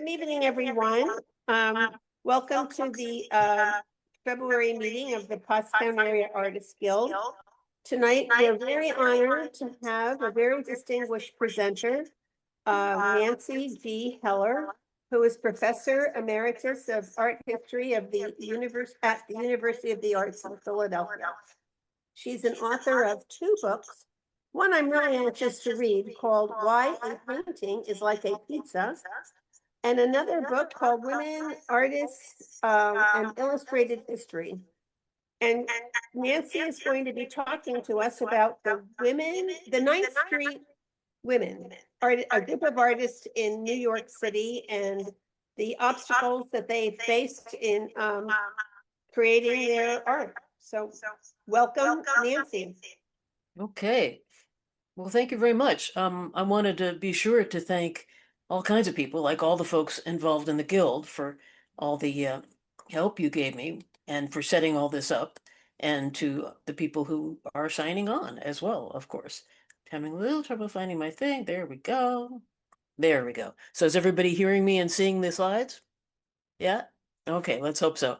Good evening, everyone. Welcome to the February meeting of the Pottstown Area Artists Guild. Tonight, we're very honored to have a very distinguished presenter, Nancy G. Heller, who is Professor Emeritus of Art History of the at the University of the Arts in Philadelphia. She's an author of 2 books. One I'm really anxious to read called Why a Painting is Like a Pizza, and another book called Women, Artists, and Illustrated History. And Nancy is going to be talking to us about the Ninth Street Women, a group of artists in New York City, and the obstacles that they faced in creating their art. So welcome, Nancy. Okay. Well, thank you very much. I wanted to be sure to thank all kinds of people, like all the folks involved in the Guild, for all the help you gave me and for setting all this up, and to the people who are signing on as well, of course. I'm having a little trouble finding my thing. There we go. There we go. So is everybody hearing me and seeing the slides? Yeah? Okay, let's hope so.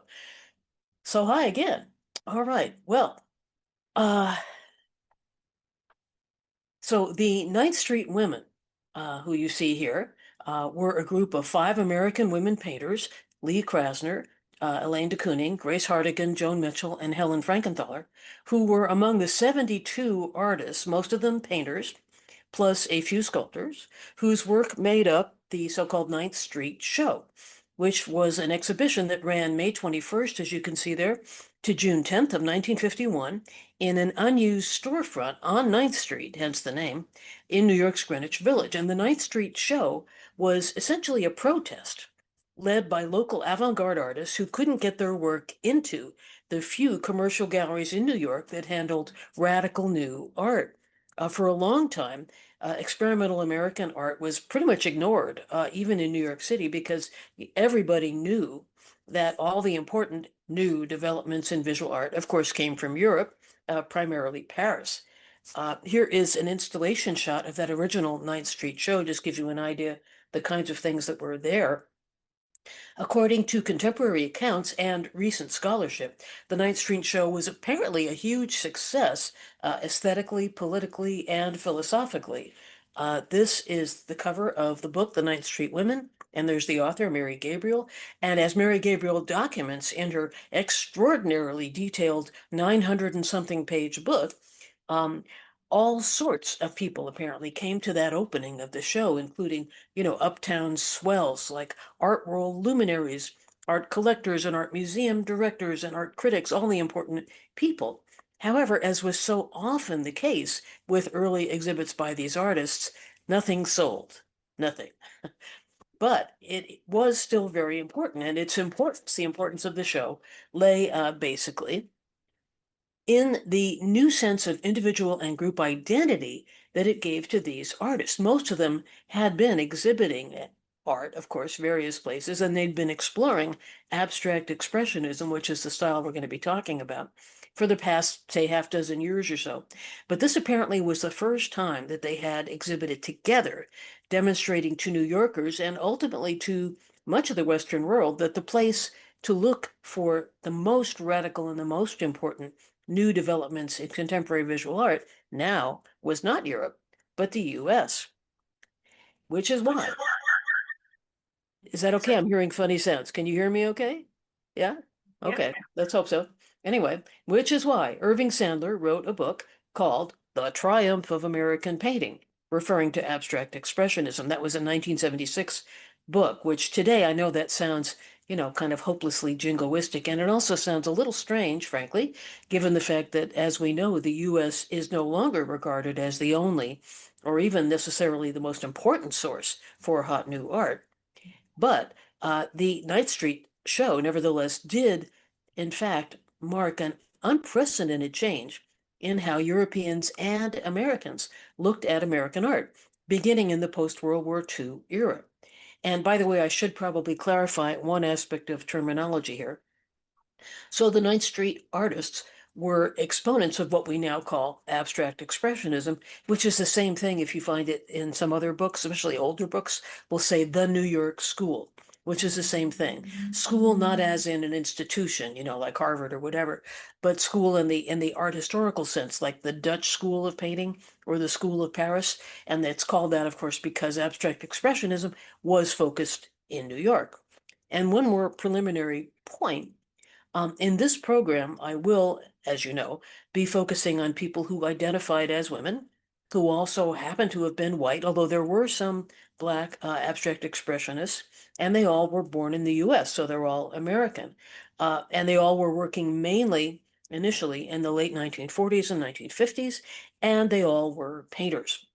So hi again. All right. Well, so the Ninth Street Women, who you see here, were a group of 5 American women painters: Lee Krasner, Elaine de Kooning, Grace Hardigan, Joan Mitchell, and Helen Frankenthaler, who were among the 72 artists, most of them painters, plus a few sculptors, whose work made up the so-called Ninth Street Show, which was an exhibition that ran May 21st, as you can see there, to June 10th of 1951 in an unused storefront on 9th Street, hence the name, in New York's Greenwich Village. And the 9th Street Show was essentially a protest led by local avant-garde artists who couldn't get their work into the few commercial galleries in New York that handled radical new art. For a long time, experimental American art was pretty much ignored, even in New York City, because everybody knew that all the important new developments in visual art, of course, came from Europe, primarily Paris. Here is an installation shot of that original 9th Street Show, just gives you an idea the kinds of things that were there. According to contemporary accounts and recent scholarship, the 9th Street Show was apparently a huge success, aesthetically, politically, and philosophically. This is the cover of the book, The 9th Street Women, and there's the author, Mary Gabriel. And as Mary Gabriel documents in her extraordinarily detailed 900 and something page book, all sorts of people apparently came to that opening of the show, including, uptown swells like art world luminaries, art collectors and art museum directors and art critics, all the important people. However, as was so often the case with early exhibits by these artists, nothing sold, nothing. But it was still very important, and the importance of the show lay basically in the new sense of individual and group identity that it gave to these artists. Most of them had been exhibiting art, of course, various places, and they'd been exploring abstract expressionism, which is the style we're going to be talking about, for the past, say, half dozen years or so. But this apparently was the first time that they had exhibited together, demonstrating to New Yorkers and ultimately to much of the Western world that the place to look for the most radical and the most important new developments in contemporary visual art now was not Europe, but the US, which is why. Is that okay? I'm hearing funny sounds. Can you hear me okay? Yeah? Okay, let's hope so. Anyway, which is why Irving Sandler wrote a book called The Triumph of American Painting, referring to abstract expressionism. That was a 1976 book, which today I know that sounds kind of hopelessly jingoistic. And it also sounds a little strange, frankly, given the fact that, as we know, the U.S. is no longer regarded as the only or even necessarily the most important source for hot new art. But the 9th Street Show, nevertheless, did, in fact, mark an unprecedented change in how Europeans and Americans looked at American art, beginning in the post-World War II era. And by the way, I should probably clarify one aspect of terminology here. So the 9th Street artists were exponents of what we now call abstract expressionism, which is the same thing if you find it in some other books, especially older books, will say the New York School. which is the same thing. School not as in an institution, like Harvard or whatever, but school in the art historical sense, like the Dutch School of Painting or the School of Paris. And it's called that, of course, because abstract expressionism was focused in New York. And one more preliminary point. In this program, I will, as you know, be focusing on people who identified as women, who also happen to have been white, although there were some Black abstract expressionists, and they all were born in the US, so they're all American. And they all were working mainly, initially, in the late 1940s and 1950s, and they all were painters.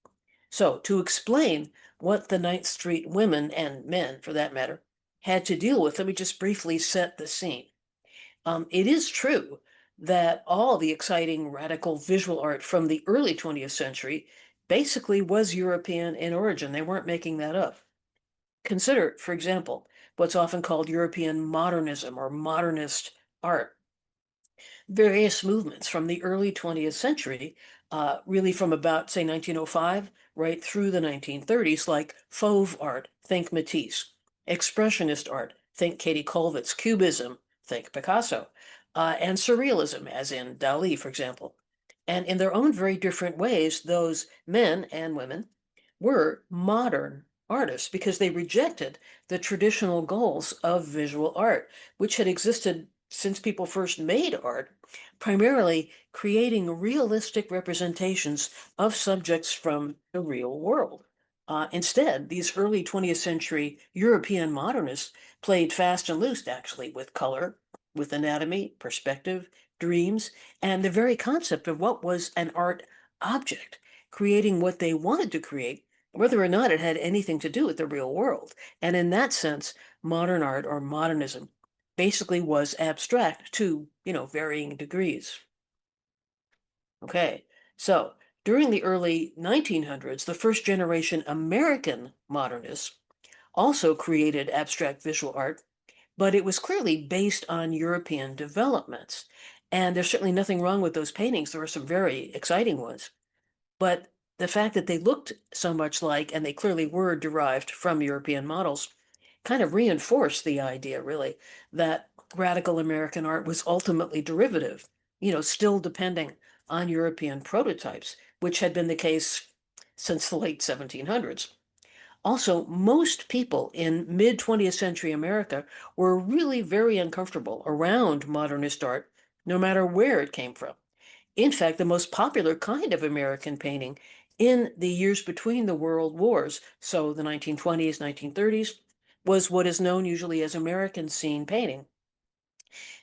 So, to explain what the Ninth Street women, and men for that matter, had to deal with, let me just briefly set the scene. It is true that all the exciting radical visual art from the early 20th century basically was European in origin. They weren't making that up. Consider, for example, what's often called European modernism or modernist art. Various movements from the early 20th century, really from about, say, 1905, right through the 1930s, like Fauve art, think Matisse, Expressionist art, think Katie Colvitz, Cubism, think Picasso, and Surrealism, as in Dali, for example. And in their own very different ways, those men and women were modern artists because they rejected the traditional goals of visual art, which had existed since people first made art, primarily creating realistic representations of subjects from the real world. Instead, these early 20th century European modernists played fast and loose, actually, with color, with anatomy, perspective, dreams, and the very concept of what was an art object, creating what they wanted to create, whether or not it had anything to do with the real world. And in that sense, modern art or modernism basically was abstract to, varying degrees. Okay, so during the early 1900s, the first generation American modernists also created abstract visual art, but it was clearly based on European developments. And there's certainly nothing wrong with those paintings. There were some very exciting ones. But the fact that they looked so much like, and they clearly were derived from European models, kind of reinforced the idea, really, that radical American art was ultimately derivative, still depending on European prototypes, which had been the case since the late 1700s. Also, most people in mid 20th century America were really very uncomfortable around modernist art, no matter where it came from. In fact, the most popular kind of American painting in the years between the world wars, so the 1920s, 1930s, was what is known usually as American scene painting,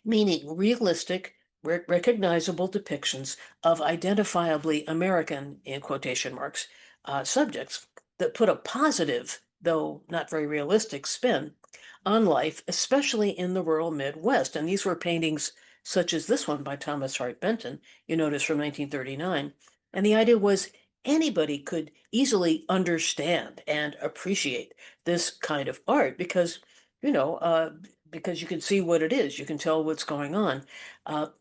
meaning realistic, recognizable depictions of identifiably American, in quotation marks, subjects that put a positive, though not very realistic, spin on life, especially in the rural Midwest. And these were paintings such as this one by Thomas Hart Benton, you notice from 1939. And the idea was anybody could easily understand and appreciate this kind of art because, you know, uh, because you can see what it is, you can tell what's going on,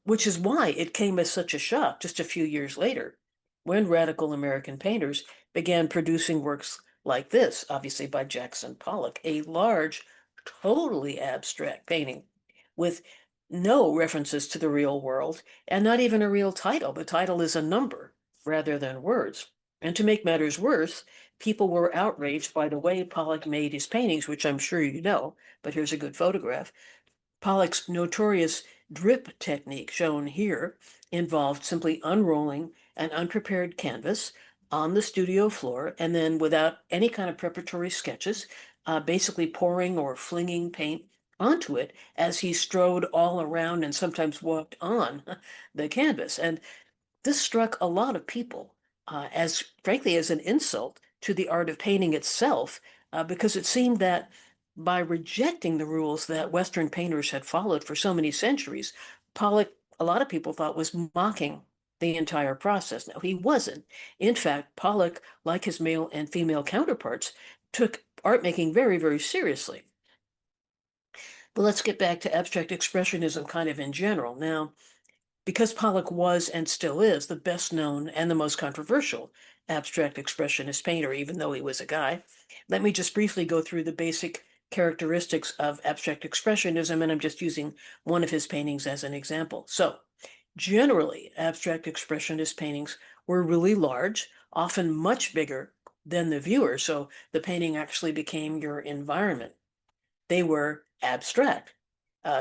which is why it came as such a shock just a few years later when radical American painters began producing works like this, obviously by Jackson Pollock, a large, totally abstract painting with no references to the real world and not even a real title. The title is a number rather than words. And to make matters worse, people were outraged by the way Pollock made his paintings, which I'm sure you know, but here's a good photograph. Pollock's notorious drip technique, shown here, involved simply unrolling an unprepared canvas on the studio floor and then, without any kind of preparatory sketches, basically pouring or flinging paint onto it as he strode all around and sometimes walked on the canvas. And this struck a lot of people as, frankly, as an insult to the art of painting itself, because it seemed that by rejecting the rules that Western painters had followed for so many centuries, Pollock, a lot of people thought, was mocking the entire process. Now, he wasn't. In fact, Pollock, like his male and female counterparts, took art making very, very seriously. But let's get back to abstract expressionism kind of in general. Now, because Pollock was and still is the best known and the most controversial abstract expressionist painter, even though he was a guy, let me just briefly go through the basic characteristics of abstract expressionism, and I'm just using one of his paintings as an example. So generally, abstract expressionist paintings were really large, often much bigger than the viewer, so the painting actually became your environment. They were abstract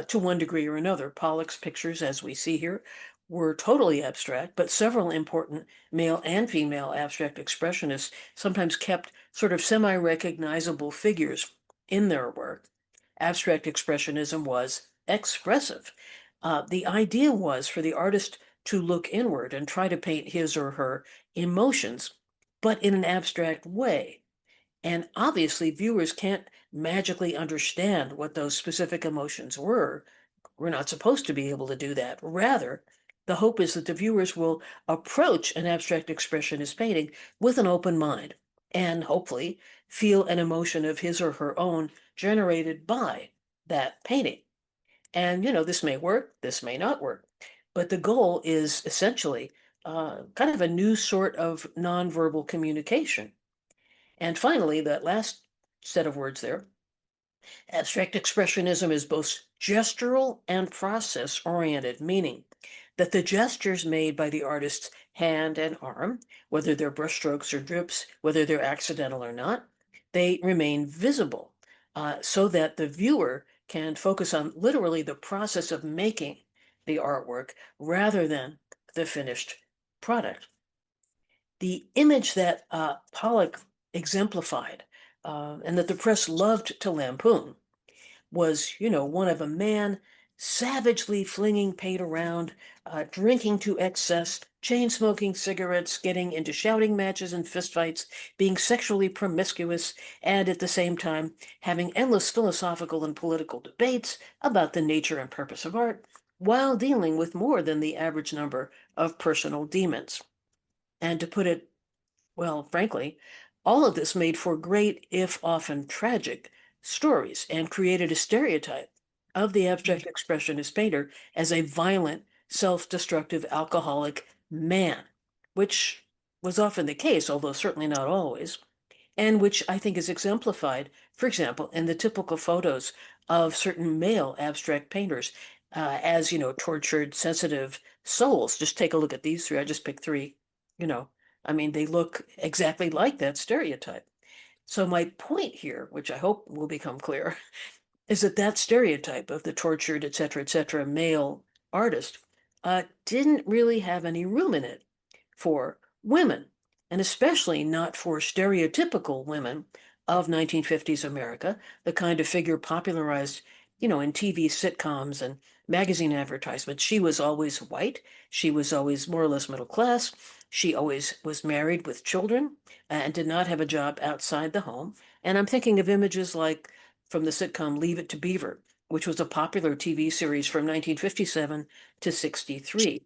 to one degree or another. Pollock's pictures, as we see here, were totally abstract, but several important male and female abstract expressionists sometimes kept sort of semi-recognizable figures in their work. Abstract expressionism was expressive. The idea was for the artist to look inward and try to paint his or her emotions, but in an abstract way. And obviously, viewers can't magically understand what those specific emotions were. We're not supposed to be able to do that. Rather, the hope is that the viewers will approach an abstract expressionist painting with an open mind and hopefully feel an emotion of his or her own generated by that painting. And, this may work, this may not work. But the goal is essentially kind of a new sort of nonverbal communication. And finally, that last set of words there, abstract expressionism is both gestural and process oriented, meaning that the gestures made by the artist's hand and arm, whether they're brushstrokes or drips, whether they're accidental or not, they remain visible so that the viewer can focus on literally the process of making the artwork rather than the finished product. The image that Pollock exemplified and that the press loved to lampoon was, one of a man savagely flinging paint around, drinking to excess, chain smoking cigarettes, getting into shouting matches and fistfights, being sexually promiscuous, and at the same time having endless philosophical and political debates about the nature and purpose of art, while dealing with more than the average number of personal demons. And to put it, well, frankly, all of this made for great, if often tragic, stories and created a stereotype of the abstract expressionist painter as a violent, self-destructive, alcoholic man, which was often the case, although certainly not always, and which I think is exemplified, for example, in the typical photos of certain male abstract painters as, tortured, sensitive souls. Just take a look at these three. I just picked three, they look exactly like that stereotype. So my point here, which I hope will become clear, is that that stereotype of the tortured, et cetera, male artist didn't really have any room in it for women, and especially not for stereotypical women of 1950s America, the kind of figure popularized, in TV sitcoms and magazine advertisements. She was always white. She was always more or less middle class. She always was married with children and did not have a job outside the home. And I'm thinking of images like from the sitcom Leave It to Beaver, which was a popular TV series from 1957 to 63,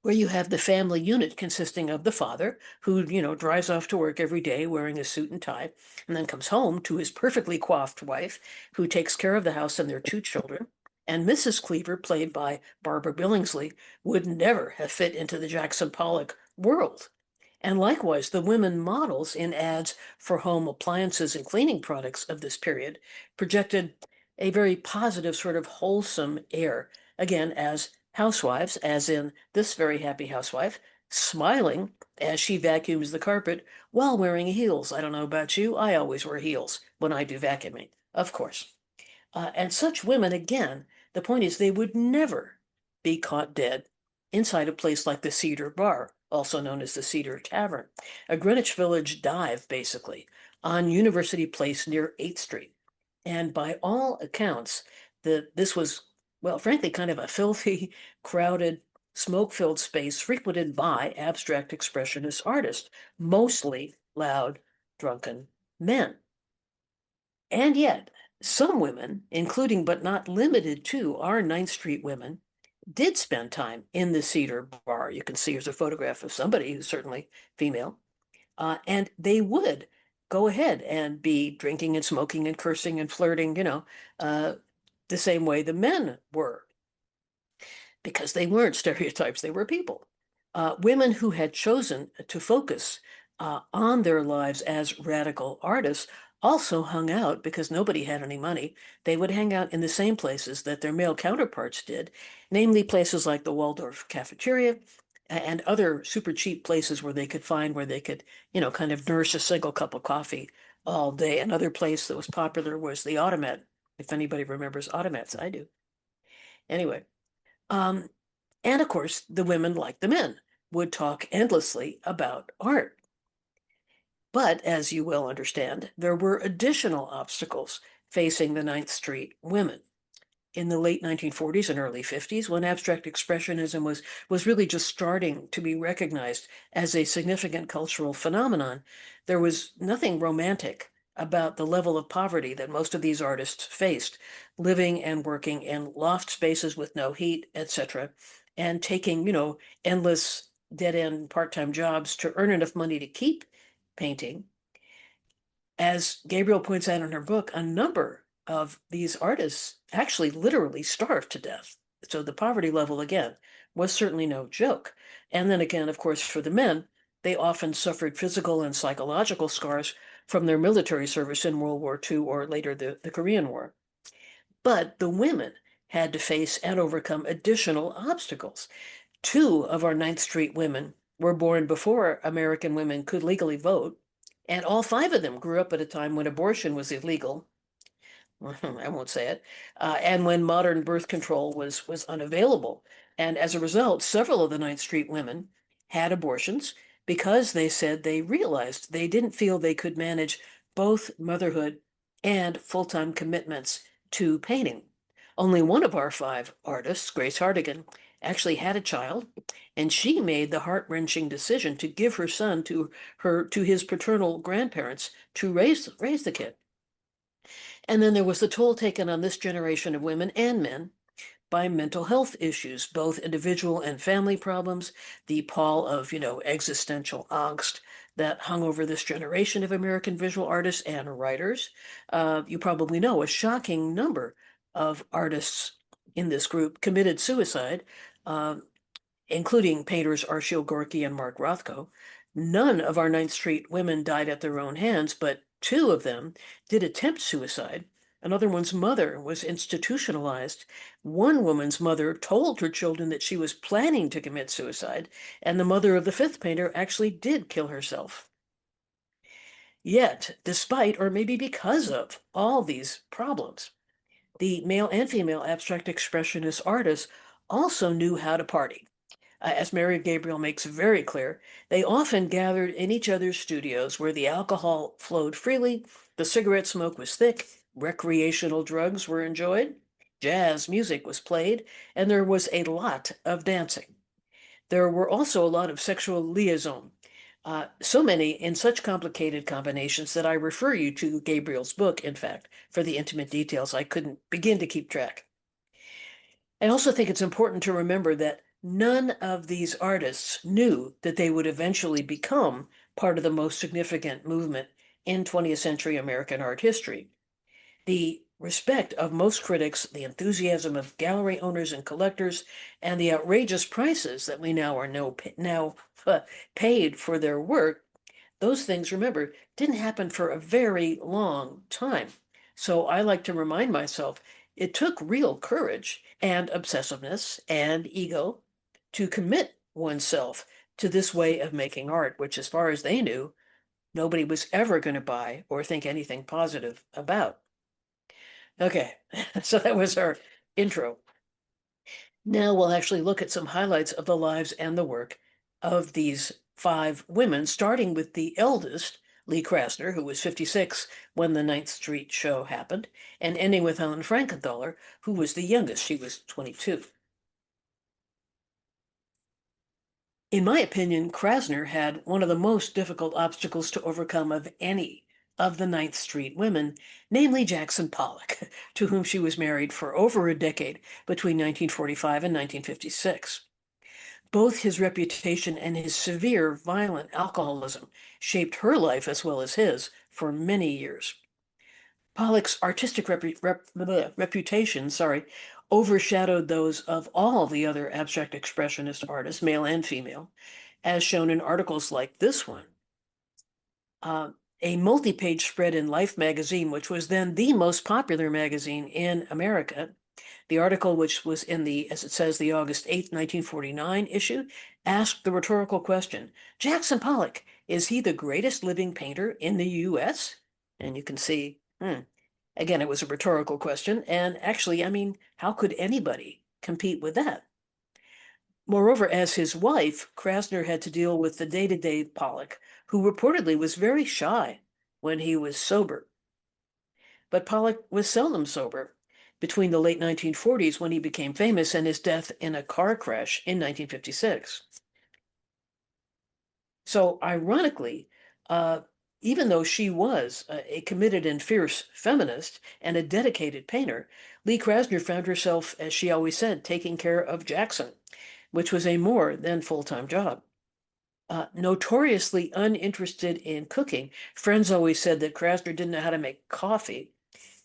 where you have the family unit consisting of the father, who, drives off to work every day wearing a suit and tie, and then comes home to his perfectly coiffed wife, who takes care of the house and their two children. And Mrs. Cleaver, played by Barbara Billingsley, would never have fit into the Jackson Pollock world. And likewise, the women models in ads for home appliances and cleaning products of this period projected a very positive, sort of wholesome air, again, as housewives, as in this very happy housewife, smiling as she vacuums the carpet while wearing heels. I don't know about you, I always wear heels when I do vacuuming, of course. And such women, again, the point is they would never be caught dead inside a place like the Cedar Bar, also known as the Cedar Tavern, a Greenwich Village dive, basically, on University Place near 8th Street. And by all accounts, this was, well, frankly, kind of a filthy, crowded, smoke-filled space frequented by abstract expressionist artists, mostly loud, drunken men. And yet, some women, including but not limited to our 9th Street women, did spend time in the Cedar Bar. You can see here's a photograph of somebody who's certainly female. And they would go ahead and be drinking and smoking and cursing and flirting, the same way the men were. Because they weren't stereotypes, they were people. Women who had chosen to focus on their lives as radical artists also hung out because nobody had any money. They would hang out in the same places that their male counterparts did, namely places like the Waldorf cafeteria and other super cheap places where they could find where they could, kind of nurse a single cup of coffee all day. Another place that was popular was the Automat. If anybody remembers automats, I do. Anyway, um, and of course, the women, like the men, would talk endlessly about art. But as you will understand, there were additional obstacles facing the Ninth Street women. In the late 1940s and early 50s, when abstract expressionism was really just starting to be recognized as a significant cultural phenomenon, there was nothing romantic about the level of poverty that most of these artists faced, living and working in loft spaces with no heat, etc., and taking, endless dead-end part-time jobs to earn enough money to keep painting. As Gabriel points out in her book, a number of these artists actually literally starved to death. So the poverty level, again, was certainly no joke. And then again, of course, for the men, they often suffered physical and psychological scars from their military service in World War II or later the Korean War. But the women had to face and overcome additional obstacles. Two of our Ninth Street women were born before American women could legally vote, and all five of them grew up at a time when abortion was illegal. I won't say it, and when modern birth control was unavailable. And as a result, several of the Ninth Street women had abortions because they said they realized they didn't feel they could manage both motherhood and full-time commitments to painting. Only one of our five artists, Grace Hardigan, actually had a child, and she made the heart-wrenching decision to give her son to his paternal grandparents to raise the kid. And then there was the toll taken on this generation of women and men by mental health issues, both individual and family problems, the pall of, existential angst that hung over this generation of American visual artists and writers. You probably know a shocking number of artists in this group committed suicide, including painters Arshile Gorky and Mark Rothko. None of our Ninth Street women died at their own hands, but two of them did attempt suicide. Another one's mother was institutionalized. One woman's mother told her children that she was planning to commit suicide, and the mother of the fifth painter actually did kill herself. Yet, despite, or maybe because of, all these problems, the male and female abstract expressionist artists also knew how to party. As Mary Gabriel makes very clear, they often gathered in each other's studios where the alcohol flowed freely, the cigarette smoke was thick, recreational drugs were enjoyed, jazz music was played, and there was a lot of dancing. There were also a lot of sexual liaison, so many in such complicated combinations that I refer you to Gabriel's book, in fact, for the intimate details. I couldn't begin to keep track. I also think it's important to remember that none of these artists knew that they would eventually become part of the most significant movement in 20th century American art history. The respect of most critics, the enthusiasm of gallery owners and collectors, and the outrageous prices that we now are now paid for their work, those things, remember, didn't happen for a very long time. So I like to remind myself it took real courage and obsessiveness and ego to commit oneself to this way of making art, which, as far as they knew, nobody was ever going to buy or think anything positive about. Okay, so that was our intro. Now we'll actually look at some highlights of the lives and the work of these five women, starting with the eldest, Lee Krasner, who was 56 when the Ninth Street show happened, and ending with Helen Frankenthaler, who was the youngest. She was 22. In my opinion, Krasner had one of the most difficult obstacles to overcome of any of the Ninth Street women, namely Jackson Pollock, to whom she was married for over a decade between 1945 and 1956. Both his reputation and his severe, violent alcoholism shaped her life as well as his for many years. Pollock's artistic reputation, overshadowed those of all the other abstract expressionist artists, male and female, as shown in articles like this one. a multi-page spread in Life magazine, which was then the most popular magazine in America. The article, which was in the, as it says, the August 8th, 1949 issue, asked the rhetorical question, Jackson Pollock, is he the greatest living painter in the U.S.? And you can see, again, it was a rhetorical question. And actually, I mean, how could anybody compete with that? Moreover, as his wife, Krasner had to deal with the day-to-day Pollock, who reportedly was very shy when he was sober. But Pollock was seldom sober between the late 1940s, when he became famous, and his death in a car crash in 1956. So ironically, even though she was a committed and fierce feminist and a dedicated painter, Lee Krasner found herself, as she always said, taking care of Jackson, which was a more than full-time job. Notoriously uninterested in cooking, friends always said that Krasner didn't know how to make coffee.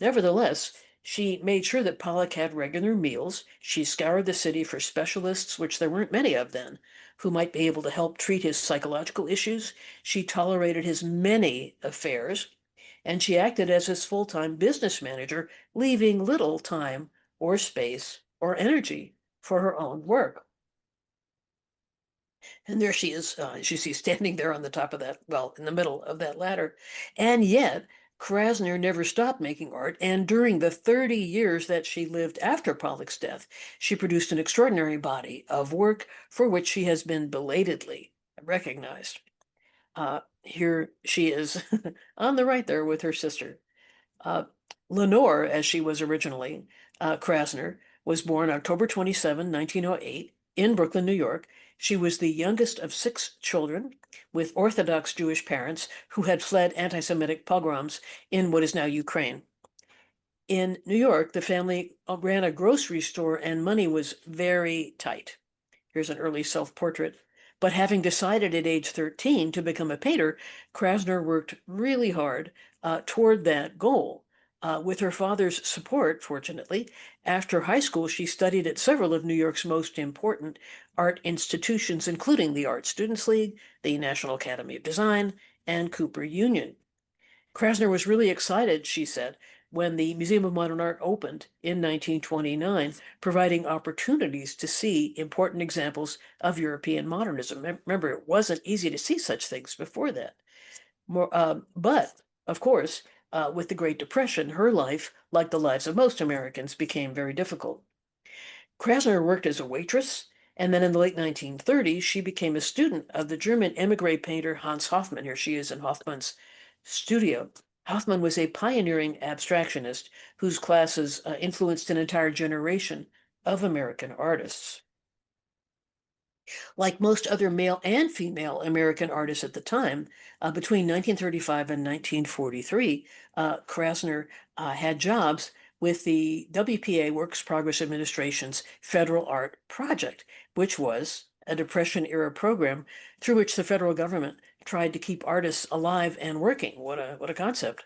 Nevertheless, she made sure that Pollock had regular meals. She scoured the city for specialists, which there weren't many of then, who might be able to help treat his psychological issues. She tolerated his many affairs, and she acted as his full-time business manager, leaving little time or space or energy for her own work. And there she is, as you see, standing there on the top of that, well, in the middle of that ladder. And yet, Krasner never stopped making art, and during the 30 years that she lived after Pollock's death, she produced an extraordinary body of work for which she has been belatedly recognized. Here she is on the right there with her sister. Lenore, as she was originally, Krasner, was born October 27, 1908, in Brooklyn, New York. She was the youngest of 6 children with Orthodox Jewish parents who had fled anti-Semitic pogroms in what is now Ukraine. In New York, the family ran a grocery store and money was very tight. Here's an early self-portrait. But having decided at age 13 to become a painter, Krasner worked really hard toward that goal. With her father's support, fortunately, after high school, she studied at several of New York's most important art institutions, including the Art Students League, the National Academy of Design, and Cooper Union. Krasner was really excited, she said, when the Museum of Modern Art opened in 1929, providing opportunities to see important examples of European modernism. Remember, it wasn't easy to see such things before that. But, of course, with the Great Depression, her life, like the lives of most Americans, became very difficult. Krasner worked as a waitress, and then in the late 1930s, she became a student of the German emigre painter Hans Hofmann. Here she is in Hofmann's studio. Hofmann was a pioneering abstractionist whose classes influenced an entire generation of American artists. Like most other male and female American artists at the time, between 1935 and 1943, Krasner had jobs with the WPA, Works Progress Administration's Federal Art Project, which was a Depression-era program through which the federal government tried to keep artists alive and working. What a concept.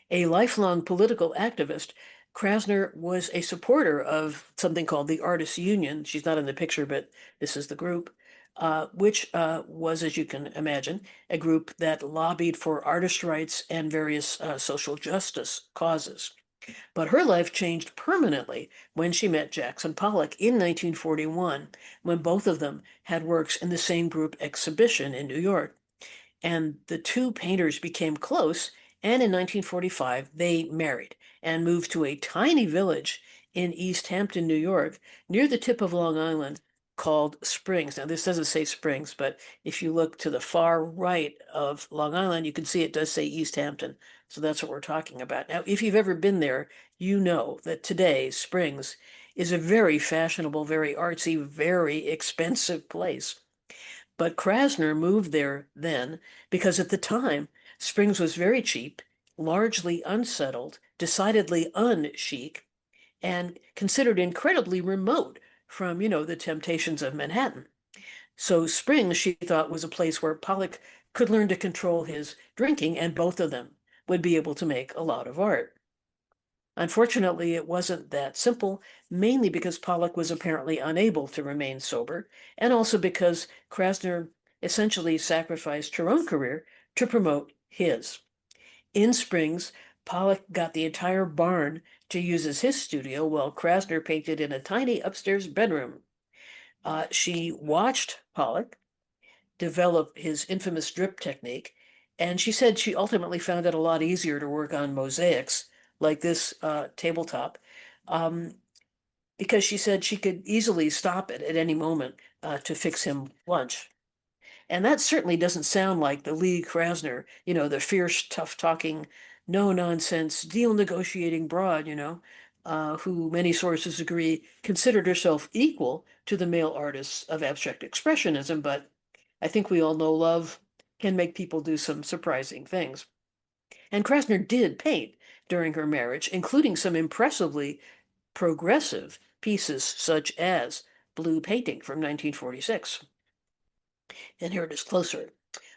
A lifelong political activist, Krasner was a supporter of something called the Artists Union. She's not in the picture, but this is the group, which was, as you can imagine, a group that lobbied for artist rights and various social justice causes. But her life changed permanently when she met Jackson Pollock in 1941, when both of them had works in the same group exhibition in New York. And the two painters became close, and in 1945 they married and moved to a tiny village in East Hampton, New York, near the tip of Long Island, called Springs. Now, this doesn't say Springs, but if you look to the far right of Long Island, you can see it does say East Hampton. So that's what we're talking about. Now, if you've ever been there, you know that today Springs is a very fashionable, very artsy, very expensive place. But Krasner moved there then because at the time, Springs was very cheap, largely unsettled, decidedly unchic, and considered incredibly remote from, the temptations of Manhattan. So Springs, she thought, was a place where Pollock could learn to control his drinking, and both of them would be able to make a lot of art. Unfortunately, it wasn't that simple, mainly because Pollock was apparently unable to remain sober, and also because Krasner essentially sacrificed her own career to promote his. In Springs, Pollock got the entire barn to use as his studio, while Krasner painted in a tiny upstairs bedroom. She watched Pollock develop his infamous drip technique, and she said she ultimately found it a lot easier to work on mosaics like this tabletop, um, because she said she could easily stop it at any moment to fix him lunch. And that certainly doesn't sound like the Lee Krasner, the fierce, tough-talking, no-nonsense, deal-negotiating broad, who many sources agree considered herself equal to the male artists of abstract expressionism. But I think we all know love can make people do some surprising things. And Krasner did paint during her marriage, including some impressively progressive pieces such as Blue Painting from 1946. And here it is closer.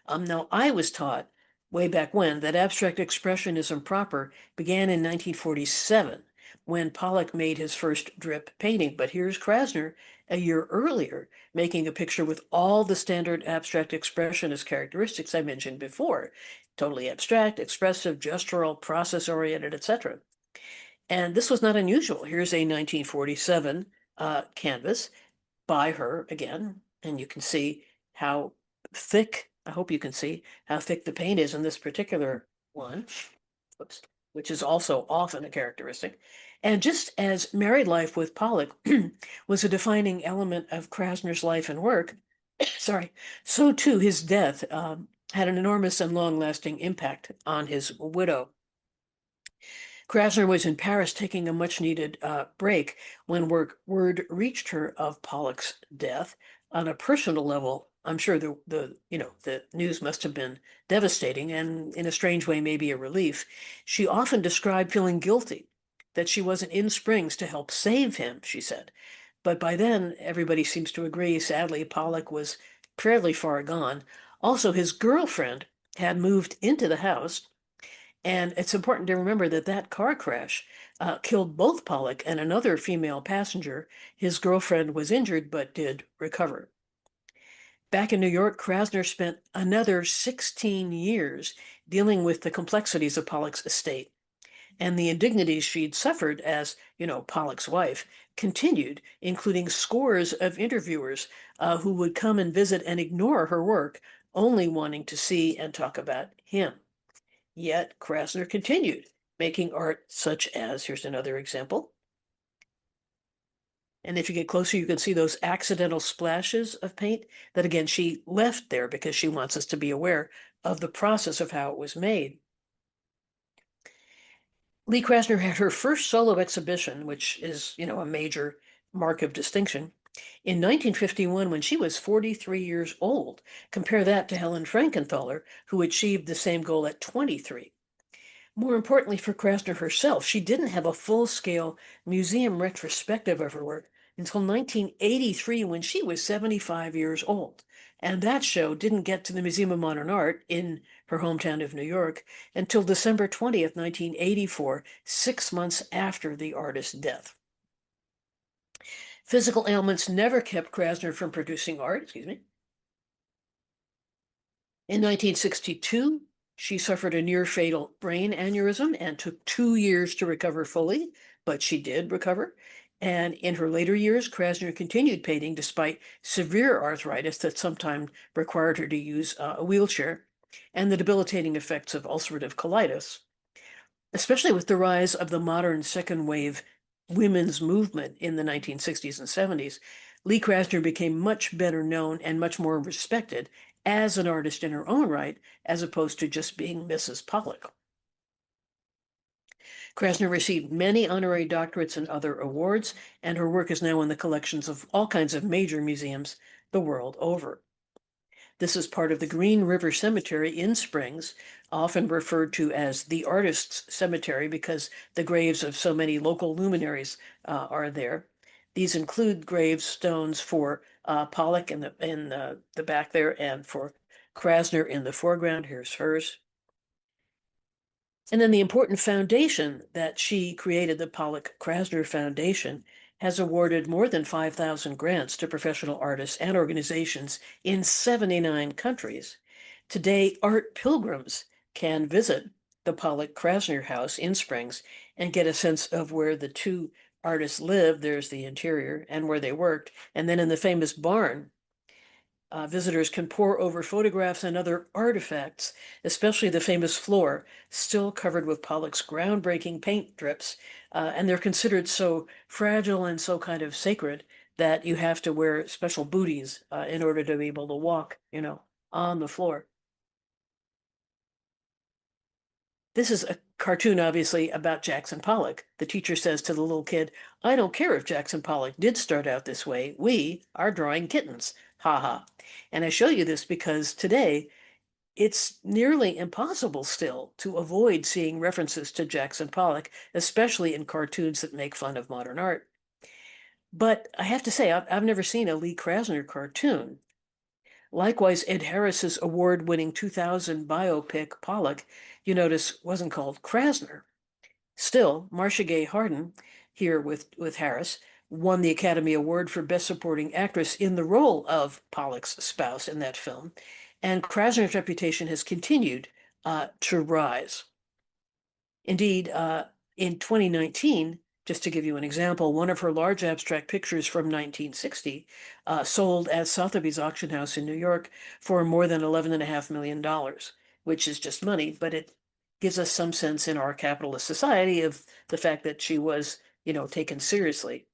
Now, I was taught way back when that abstract expressionism proper began in 1947 when Pollock made his first drip painting. But here's Krasner a year earlier making a picture with all the standard abstract expressionist characteristics I mentioned before: totally abstract, expressive, gestural, process-oriented, etc. And this was not unusual. Here's a 1947 canvas by her again, and you can see how thick, I hope you can see how thick the paint is in this particular one, whoops, which is also often a characteristic. And just as married life with Pollock was a defining element of Krasner's life and work, sorry, so too his death had an enormous and long-lasting impact on his widow. Krasner was in Paris taking a much-needed break when word reached her of Pollock's death. On a personal level, I'm sure the news must have been devastating and, in a strange way, maybe a relief. She often described feeling guilty that she wasn't in Springs to help save him, she said. But by then, everybody seems to agree, sadly, Pollock was fairly far gone. Also, his girlfriend had moved into the house. And it's important to remember that that car crash killed both Pollock and another female passenger. His girlfriend was injured but did recover. Back in New York, Krasner spent another 16 years dealing with the complexities of Pollock's estate. And the indignities she'd suffered as, Pollock's wife continued, including scores of interviewers who would come and visit and ignore her work, only wanting to see and talk about him. Yet Krasner continued making art such as, here's another example. And if you get closer, you can see those accidental splashes of paint that, again, she left there because she wants us to be aware of the process of how it was made. Lee Krasner had her first solo exhibition, which is, a major mark of distinction, in 1951 when she was 43 years old. Compare that to Helen Frankenthaler, who achieved the same goal at 23. More importantly for Krasner herself, she didn't have a full-scale museum retrospective of her work until 1983 when she was 75 years old. And that show didn't get to the Museum of Modern Art in her hometown of New York until December 20th, 1984, 6 months after the artist's death. Physical ailments never kept Krasner from producing art, In 1962, she suffered a near-fatal brain aneurysm and took 2 years to recover fully, but she did recover. And in her later years, Krasner continued painting despite severe arthritis that sometimes required her to use a wheelchair and the debilitating effects of ulcerative colitis. Especially with the rise of the modern second wave women's movement in the 1960s and 70s, Lee Krasner became much better known and much more respected as an artist in her own right, as opposed to just being Mrs. Pollock. Krasner received many honorary doctorates and other awards, and her work is now in the collections of all kinds of major museums the world over. This is part of the Green River Cemetery in Springs, often referred to as the Artists' Cemetery because the graves of so many local luminaries are there. These include gravestones for Pollock in the back there and for Krasner in the foreground. Here's hers. And then the important foundation that she created, the Pollock-Krasner Foundation, has awarded more than 5,000 grants to professional artists and organizations in 79 countries. Today, art pilgrims can visit the Pollock-Krasner house in Springs and get a sense of where the two artists lived. There's the interior and where they worked. And then in the famous barn, visitors can pore over photographs and other artifacts, especially the famous floor, still covered with Pollock's groundbreaking paint drips. And they're considered so fragile and so kind of sacred that you have to wear special booties in order to be able to walk, on the floor. This is a cartoon, obviously, about Jackson Pollock. The teacher says to the little kid, "I don't care if Jackson Pollock did start out this way. We are drawing kittens. Ha ha." And I show you this because today it's nearly impossible still to avoid seeing references to Jackson Pollock, especially in cartoons that make fun of modern art. But I have to say, I've never seen a Lee Krasner cartoon. Likewise, Ed Harris's award-winning 2000 biopic, Pollock, you notice wasn't called Krasner. Still, Marcia Gay Harden, here with Harris, won the Academy Award for Best Supporting Actress in the role of Pollock's spouse in that film, and Krasner's reputation has continued to rise. Indeed, in 2019, just to give you an example, one of her large abstract pictures from 1960 sold at Sotheby's auction house in New York for more than $11.5 million, which is just money, but it gives us some sense in our capitalist society of the fact that she was, taken seriously.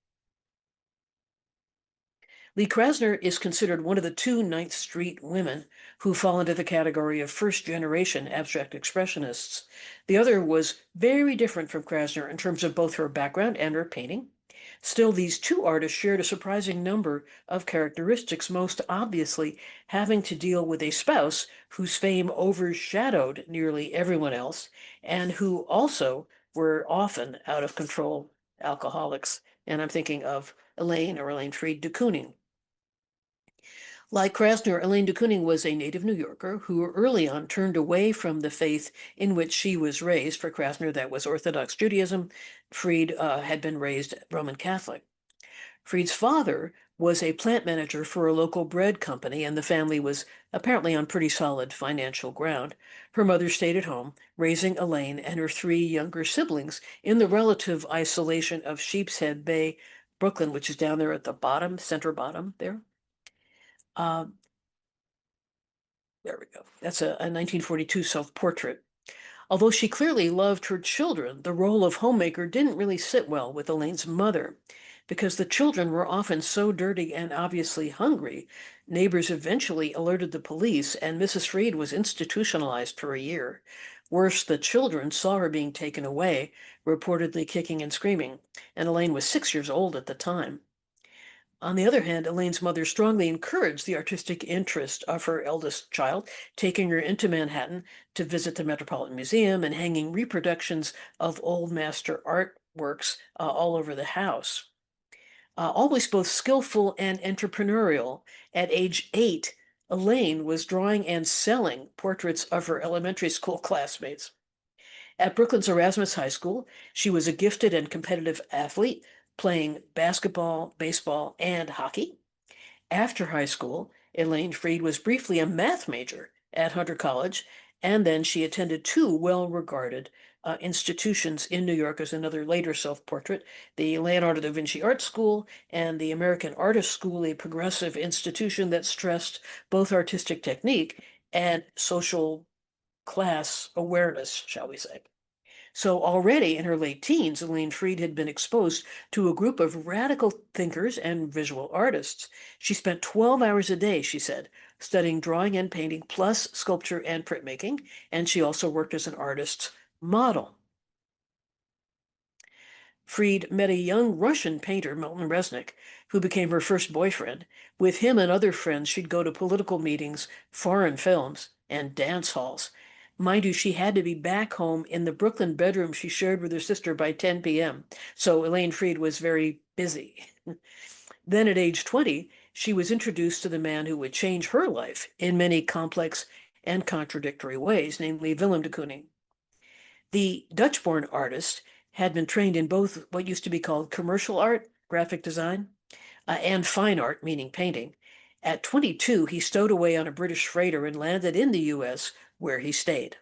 Lee Krasner is considered one of the two Ninth Street women who fall into the category of first-generation abstract expressionists. The other was very different from Krasner in terms of both her background and her painting. Still, these two artists shared a surprising number of characteristics, most obviously having to deal with a spouse whose fame overshadowed nearly everyone else, and who also were often out of control alcoholics. And I'm thinking of Elaine Freed de Kooning. Like Krasner, Elaine de Kooning was a native New Yorker who early on turned away from the faith in which she was raised. For Krasner, that was Orthodox Judaism. Freed had been raised Roman Catholic. Freed's father was a plant manager for a local bread company, and the family was apparently on pretty solid financial ground. Her mother stayed at home, raising Elaine and her three younger siblings in the relative isolation of Sheepshead Bay, Brooklyn, which is down there at the bottom, center bottom there. There we go. That's a 1942 self-portrait. Although she clearly loved her children, the role of homemaker didn't really sit well with Elaine's mother because the children were often so dirty and obviously hungry. Neighbors eventually alerted the police, and Mrs. Freed was institutionalized for a year. Worse, the children saw her being taken away, reportedly kicking and screaming, and Elaine was 6 years old at the time. On the other hand, Elaine's mother strongly encouraged the artistic interest of her eldest child, taking her into Manhattan to visit the Metropolitan Museum and hanging reproductions of old master artworks all over the house. Always both skillful and entrepreneurial, at age 8, Elaine was drawing and selling portraits of her elementary school classmates. At Brooklyn's Erasmus High School, she was a gifted and competitive athlete, playing basketball, baseball, and hockey. After high school, Elaine Freed was briefly a math major at Hunter College, and then she attended two well-regarded institutions in New York as another later self-portrait, the Leonardo da Vinci Art School and the American Artist School, a progressive institution that stressed both artistic technique and social class awareness, shall we say. So already in her late teens, Elaine Freed had been exposed to a group of radical thinkers and visual artists. She spent 12 hours a day, she said, studying drawing and painting, plus sculpture and printmaking, and she also worked as an artist's model. Freed met a young Russian painter, Milton Resnick, who became her first boyfriend. With him and other friends, she'd go to political meetings, foreign films, and dance halls. Mind you, she had to be back home in the Brooklyn bedroom she shared with her sister by 10 p.m. So Elaine Freed was very busy. Then at age 20, she was introduced to the man who would change her life in many complex and contradictory ways, namely Willem de Kooning. The Dutch-born artist had been trained in both what used to be called commercial art, graphic design, and fine art, meaning painting. At 22, he stowed away on a British freighter and landed in the U.S., where he stayed.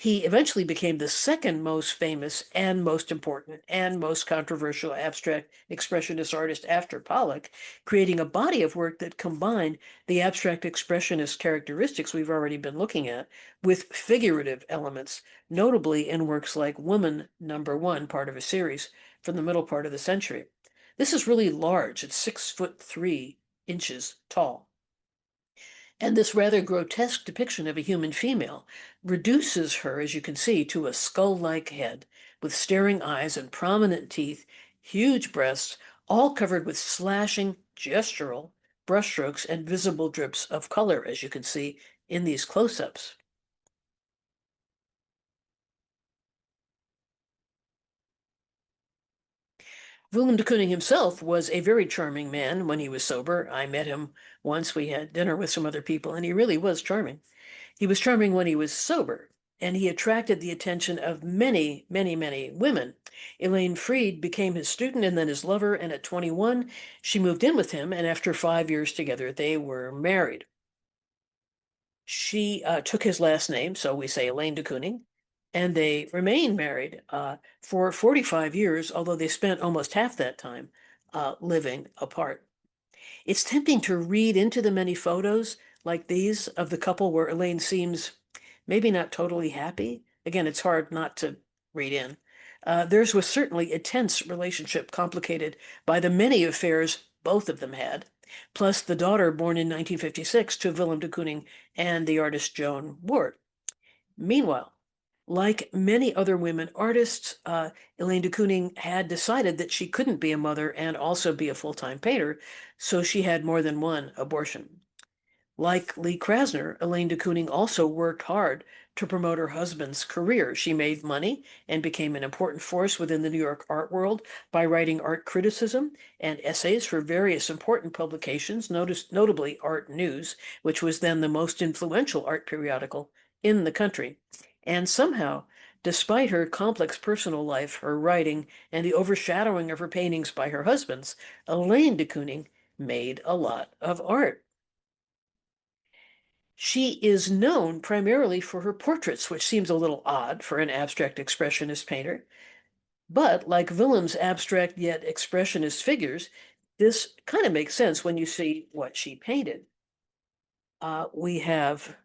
He eventually became the second most famous and most important and most controversial abstract expressionist artist after Pollock, creating a body of work that combined the abstract expressionist characteristics we've already been looking at with figurative elements, notably in works like Woman Number One, part of a series from the middle part of the century. This is really large. It's 6'3" tall. And this rather grotesque depiction of a human female reduces her, as you can see, to a skull-like head with staring eyes and prominent teeth, huge breasts, all covered with slashing gestural brushstrokes and visible drips of color, as you can see in these close-ups. Willem de Kooning himself was a very charming man when he was sober. I met him once. We had dinner with some other people, and he really was charming. He was charming when he was sober, and he attracted the attention of many, many, many women. Elaine Freed became his student and then his lover, and at 21, she moved in with him, and after 5 years together, they were married. She took his last name, so we say Elaine de Kooning, and they remained married for 45 years, although they spent almost half that time living apart. It's tempting to read into the many photos like these of the couple where Elaine seems maybe not totally happy. Again, it's hard not to read in. Theirs was certainly a tense relationship, complicated by the many affairs both of them had, plus the daughter born in 1956 to Willem de Kooning and the artist Joan Ward. Meanwhile, like many other women artists, Elaine de Kooning had decided that she couldn't be a mother and also be a full-time painter, so she had more than one abortion. Like Lee Krasner, Elaine de Kooning also worked hard to promote her husband's career. She made money and became an important force within the New York art world by writing art criticism and essays for various important publications, notably Art News, which was then the most influential art periodical in the country. And somehow, despite her complex personal life, her writing, and the overshadowing of her paintings by her husband's, Elaine de Kooning made a lot of art. She is known primarily for her portraits, which seems a little odd for an abstract expressionist painter. But like Willem's abstract yet expressionist figures, this kind of makes sense when you see what she painted. We have,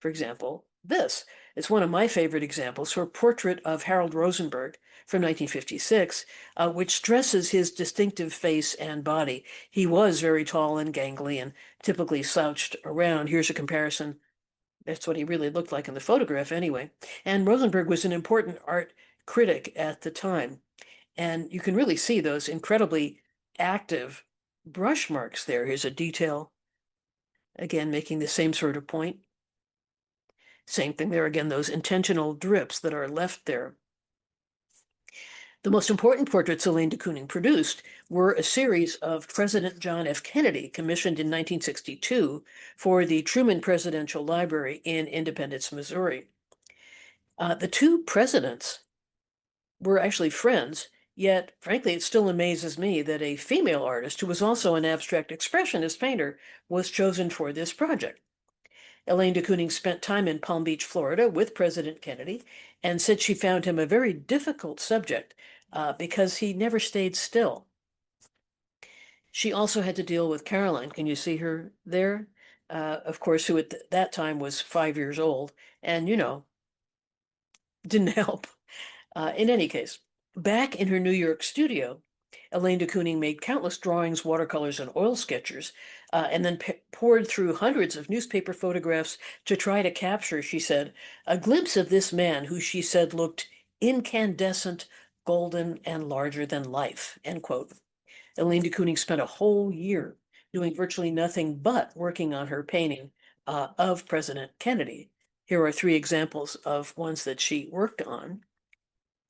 for example, this. It's one of my favorite examples, her portrait of Harold Rosenberg from 1956, which stresses his distinctive face and body. He was very tall and gangly and typically slouched around. Here's a comparison. That's what he really looked like in the photograph anyway. And Rosenberg was an important art critic at the time. And you can really see those incredibly active brush marks there. Here's a detail, again, making the same sort of point. Same thing there again, those intentional drips that are left there. The most important portraits Elaine de Kooning produced were a series of President John F. Kennedy, commissioned in 1962 for the Truman Presidential Library in Independence, Missouri. The two presidents were actually friends, yet, frankly, it still amazes me that a female artist who was also an abstract expressionist painter was chosen for this project. Elaine de Kooning spent time in Palm Beach, Florida with President Kennedy and said she found him a very difficult subject because he never stayed still. She also had to deal with Caroline. Can you see her there? Of course, who at that time was 5 years old and, didn't help. In any case, back in her New York studio, Elaine de Kooning made countless drawings, watercolors, and oil sketches, and then poured through hundreds of newspaper photographs to try to capture, she said, a glimpse of this man who she said looked incandescent, golden, and larger than life, end quote. Elaine de Kooning spent a whole year doing virtually nothing but working on her painting of President Kennedy. Here are 3 examples of ones that she worked on.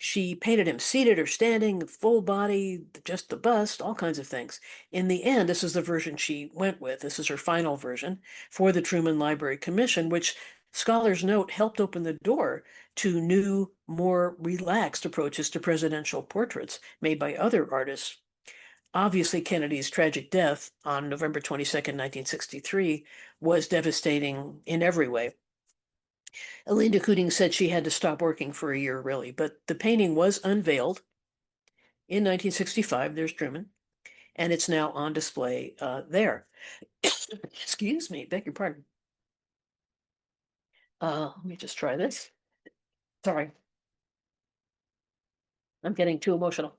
She painted him seated or standing, full body, just the bust, all kinds of things. In the end, this is the version she went with. This is her final version for the Truman Library Commission, which scholars note helped open the door to new, more relaxed approaches to presidential portraits made by other artists. Obviously, Kennedy's tragic death on November 22nd, 1963, was devastating in every way. Elaine de Kooning said she had to stop working for a year, really, but the painting was unveiled in 1965. There's Truman, and it's now on display there. Excuse me, beg your pardon. Let me just try this. Sorry, I'm getting too emotional.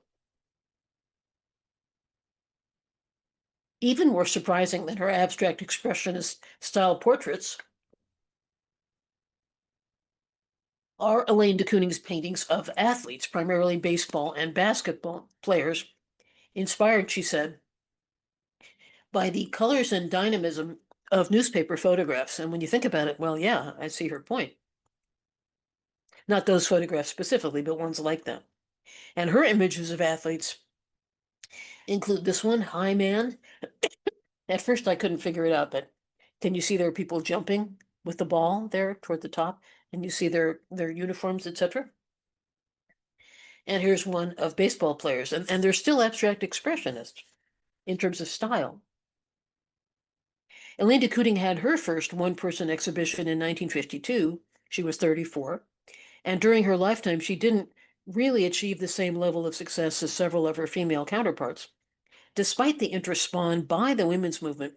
Even more surprising than her abstract expressionist style portraits are Elaine de Kooning's paintings of athletes, primarily baseball and basketball players, inspired, she said, by the colors and dynamism of newspaper photographs. And when you think about it, well, yeah, I see her point. Not those photographs specifically, but ones like them. And her images of athletes include this one, High Man. At first, I couldn't figure it out, but can you see there are people jumping with the ball there toward the top, and you see their uniforms, etc. And here's one of baseball players, and they're still abstract expressionists in terms of style. Elaine de Kooning had her first one-person exhibition in 1952. She was 34, and during her lifetime, she didn't really achieve the same level of success as several of her female counterparts. Despite the interest spawned by the women's movement,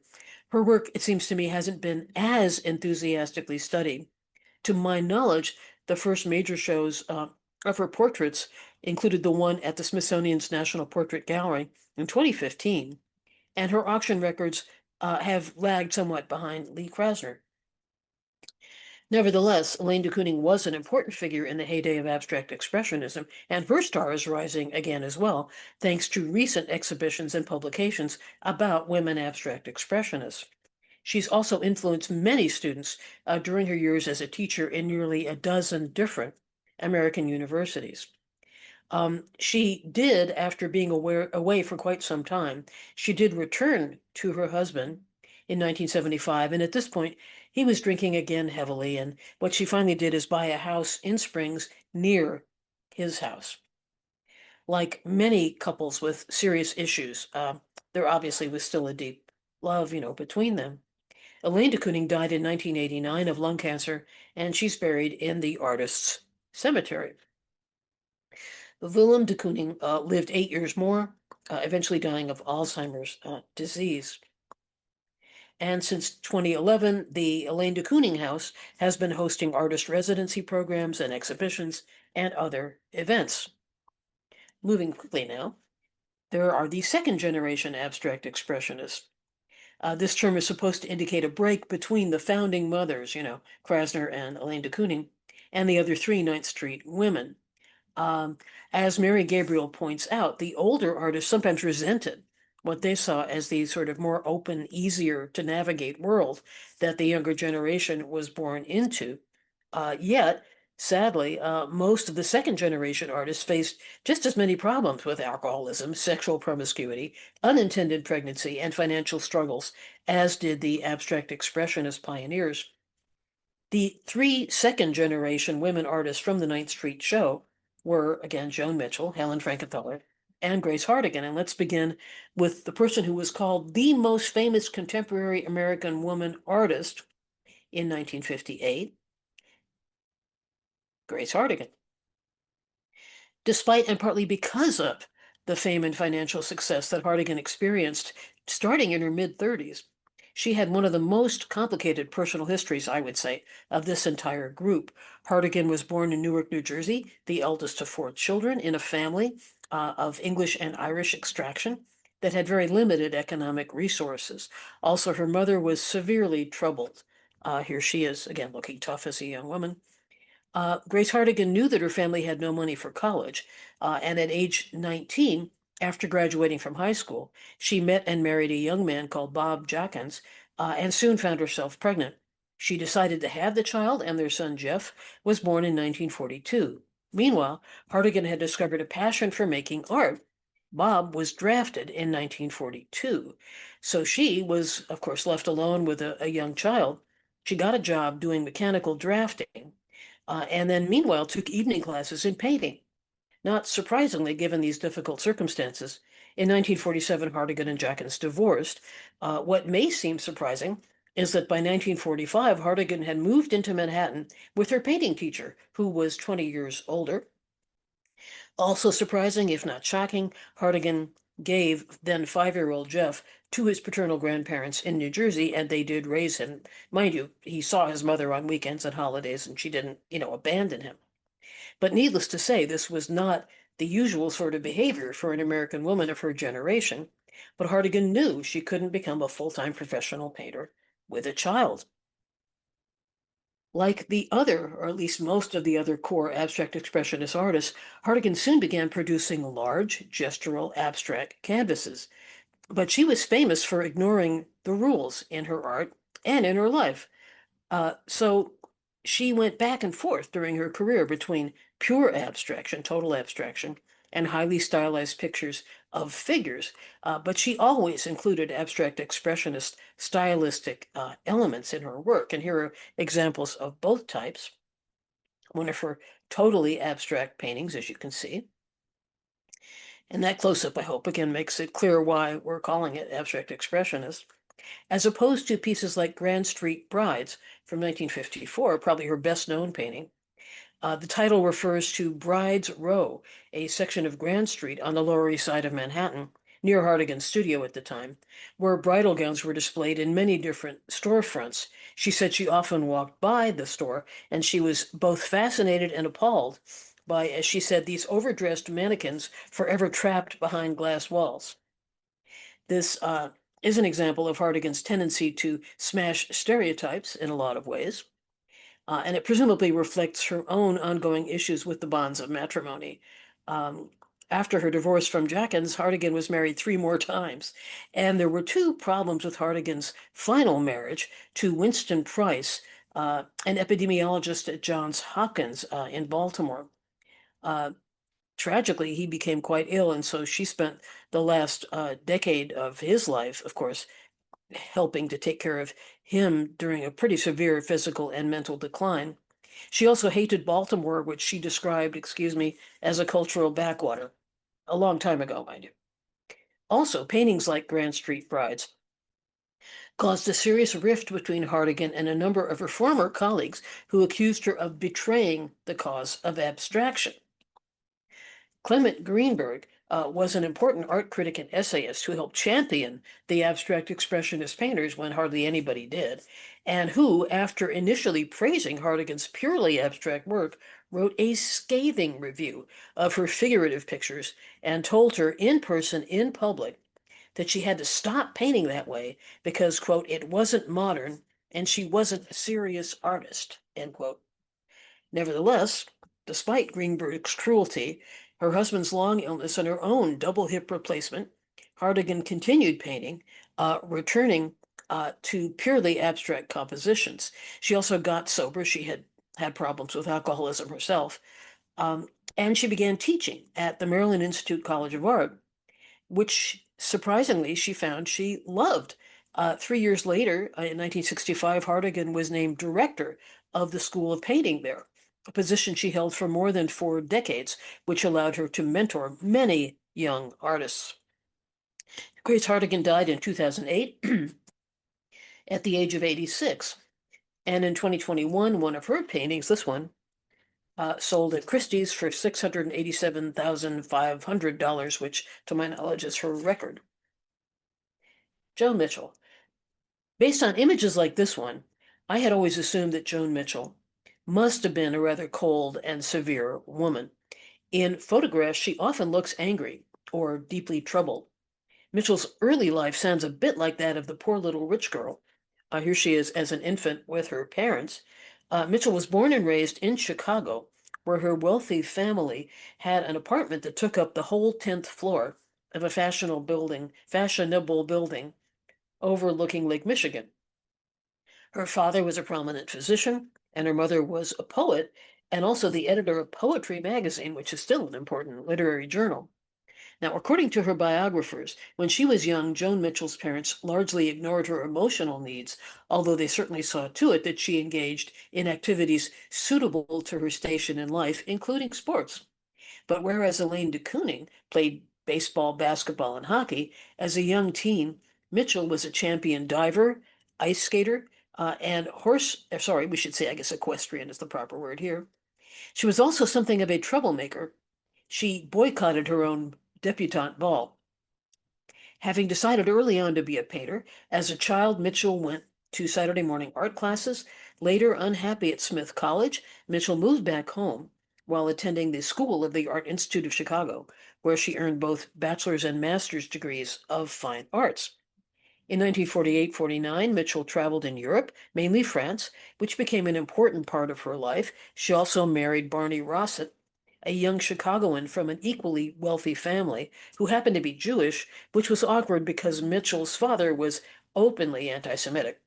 her work, it seems to me, hasn't been as enthusiastically studied. To my knowledge, the first major shows of her portraits included the one at the Smithsonian's National Portrait Gallery in 2015, and her auction records have lagged somewhat behind Lee Krasner. Nevertheless, Elaine de Kooning was an important figure in the heyday of abstract expressionism, and her star is rising again as well, thanks to recent exhibitions and publications about women abstract expressionists. She's also influenced many students during her years as a teacher in nearly a dozen different American universities. She did, after being away for quite some time, she did return to her husband in 1975. And at this point, he was drinking again heavily. And what she finally did is buy a house in Springs near his house. Like many couples with serious issues, there obviously was still a deep love, between them. Elaine de Kooning died in 1989 of lung cancer, and she's buried in the Artists' Cemetery. Willem de Kooning lived 8 years more, eventually dying of Alzheimer's disease. And since 2011, the Elaine de Kooning House has been hosting artist residency programs and exhibitions and other events. Moving quickly now, there are the second generation abstract expressionists. This term is supposed to indicate a break between the founding mothers, Krasner and Elaine de Kooning, and the other three Ninth Street women. As Mary Gabriel points out, the older artists sometimes resented what they saw as the sort of more open, easier to navigate world that the younger generation was born into. Yet, sadly, most of the second generation artists faced just as many problems with alcoholism, sexual promiscuity, unintended pregnancy, and financial struggles as did the abstract expressionist pioneers. The three second generation women artists from the Ninth Street show were, again, Joan Mitchell, Helen Frankenthaler, and Grace Hardigan. And let's begin with the person who was called the most famous contemporary American woman artist in 1958, Grace Hardigan. Despite and partly because of the fame and financial success that Hardigan experienced starting in her mid-30s, she had one of the most complicated personal histories, I would say, of this entire group. Hardigan was born in Newark, New Jersey, the eldest of four children in a family of English and Irish extraction that had very limited economic resources. Also, her mother was severely troubled. Here she is, again, looking tough as a young woman. Grace Hardigan knew that her family had no money for college, and at age 19, after graduating from high school, she met and married a young man called Bob Jackins, and soon found herself pregnant. She decided to have the child, and their son Jeff was born in 1942. Meanwhile, Hardigan had discovered a passion for making art. Bob was drafted in 1942, so she was, of course, left alone with a young child. She got a job doing mechanical drafting. And then meanwhile took evening classes in painting. Not surprisingly, given these difficult circumstances, in 1947, Hardigan and Jackins divorced. What may seem surprising, is that by 1945, Hartigan had moved into Manhattan with her painting teacher, who was 20 years older. Also surprising, if not shocking, Hartigan gave then 5-year-old Jeff to his paternal grandparents in New Jersey, and they did raise him. Mind you, he saw his mother on weekends and holidays, and she didn't, abandon him. But needless to say, this was not the usual sort of behavior for an American woman of her generation. But Hartigan knew she couldn't become a full-time professional painter with a child. Like the other, or at least most of the other core abstract expressionist artists, Hartigan soon began producing large, gestural abstract canvases. But she was famous for ignoring the rules in her art and in her life. So she went back and forth during her career between pure abstraction, total abstraction, and highly stylized pictures of figures. But she always included abstract expressionist stylistic elements in her work. And here are examples of both types. One of her totally abstract paintings, as you can see. And that close-up, I hope, again makes it clear why we're calling it abstract expressionist, as opposed to pieces like Grand Street Brides from 1954, probably her best-known painting. The title refers to Brides Row, a section of Grand Street on the Lower East Side of Manhattan, near Hartigan's studio at the time, where bridal gowns were displayed in many different storefronts. She said she often walked by the store, and she was both fascinated and appalled by, as she said, these overdressed mannequins forever trapped behind glass walls. This is an example of Hartigan's tendency to smash stereotypes in a lot of ways. And it presumably reflects her own ongoing issues with the bonds of matrimony. After her divorce from Jackins, Hartigan was married 3 more times. And there were 2 problems with Hartigan's final marriage to Winston Price, an epidemiologist at Johns Hopkins in Baltimore. Tragically, he became quite ill, and so she spent the last decade of his life, of course, helping to take care of him during a pretty severe physical and mental decline. She also hated Baltimore, which she described, as a cultural backwater, a long time ago, mind you. Also, paintings like Grand Street Brides caused a serious rift between Hartigan and a number of her former colleagues who accused her of betraying the cause of abstraction. Clement Greenberg was an important art critic and essayist who helped champion the abstract expressionist painters when hardly anybody did, and who, after initially praising Hartigan's purely abstract work, wrote a scathing review of her figurative pictures and told her in person, in public, that she had to stop painting that way because, quote, it wasn't modern and she wasn't a serious artist, end quote. Nevertheless, despite Greenberg's cruelty, her husband's long illness, and her own double hip replacement, Hartigan continued painting, returning to purely abstract compositions. She also got sober. She had had problems with alcoholism herself. And she began teaching at the Maryland Institute College of Art, which surprisingly she found she loved. 3 years later, in 1965, Hartigan was named director of the School of Painting there, a position she held for more than 4 decades, which allowed her to mentor many young artists. Grace Hartigan died in 2008 at the age of 86. And in 2021, one of her paintings, this one, sold at Christie's for $687,500, which, to my knowledge, is her record. Joan Mitchell. Based on images like this one, I had always assumed that Joan Mitchell must have been a rather cold and severe woman. In photographs, she often looks angry or deeply troubled. Mitchell's early life sounds a bit like that of the poor little rich girl. Here she is as an infant with her parents. Mitchell was born and raised in Chicago, where her wealthy family had an apartment that took up the whole 10th floor of a fashionable building overlooking Lake Michigan. Her father was a prominent physician, and her mother was a poet, and also the editor of Poetry magazine, which is still an important literary journal. Now, according to her biographers, when she was young, Joan Mitchell's parents largely ignored her emotional needs, although they certainly saw to it that she engaged in activities suitable to her station in life, including sports. But whereas Elaine de Kooning played baseball, basketball, and hockey, as a young teen, Mitchell was a champion diver, ice skater, and we should say, I guess equestrian is the proper word here. She was also something of a troublemaker. She boycotted her own debutante ball. Having decided early on to be a painter, as a child, Mitchell went to Saturday morning art classes. Later, unhappy at Smith College, Mitchell moved back home while attending the School of the Art Institute of Chicago, where she earned both bachelor's and master's degrees of fine arts. In 1948-49, Mitchell traveled in Europe, mainly France, which became an important part of her life. She also married Barney Rossett, a young Chicagoan from an equally wealthy family who happened to be Jewish, which was awkward because Mitchell's father was openly anti-Semitic.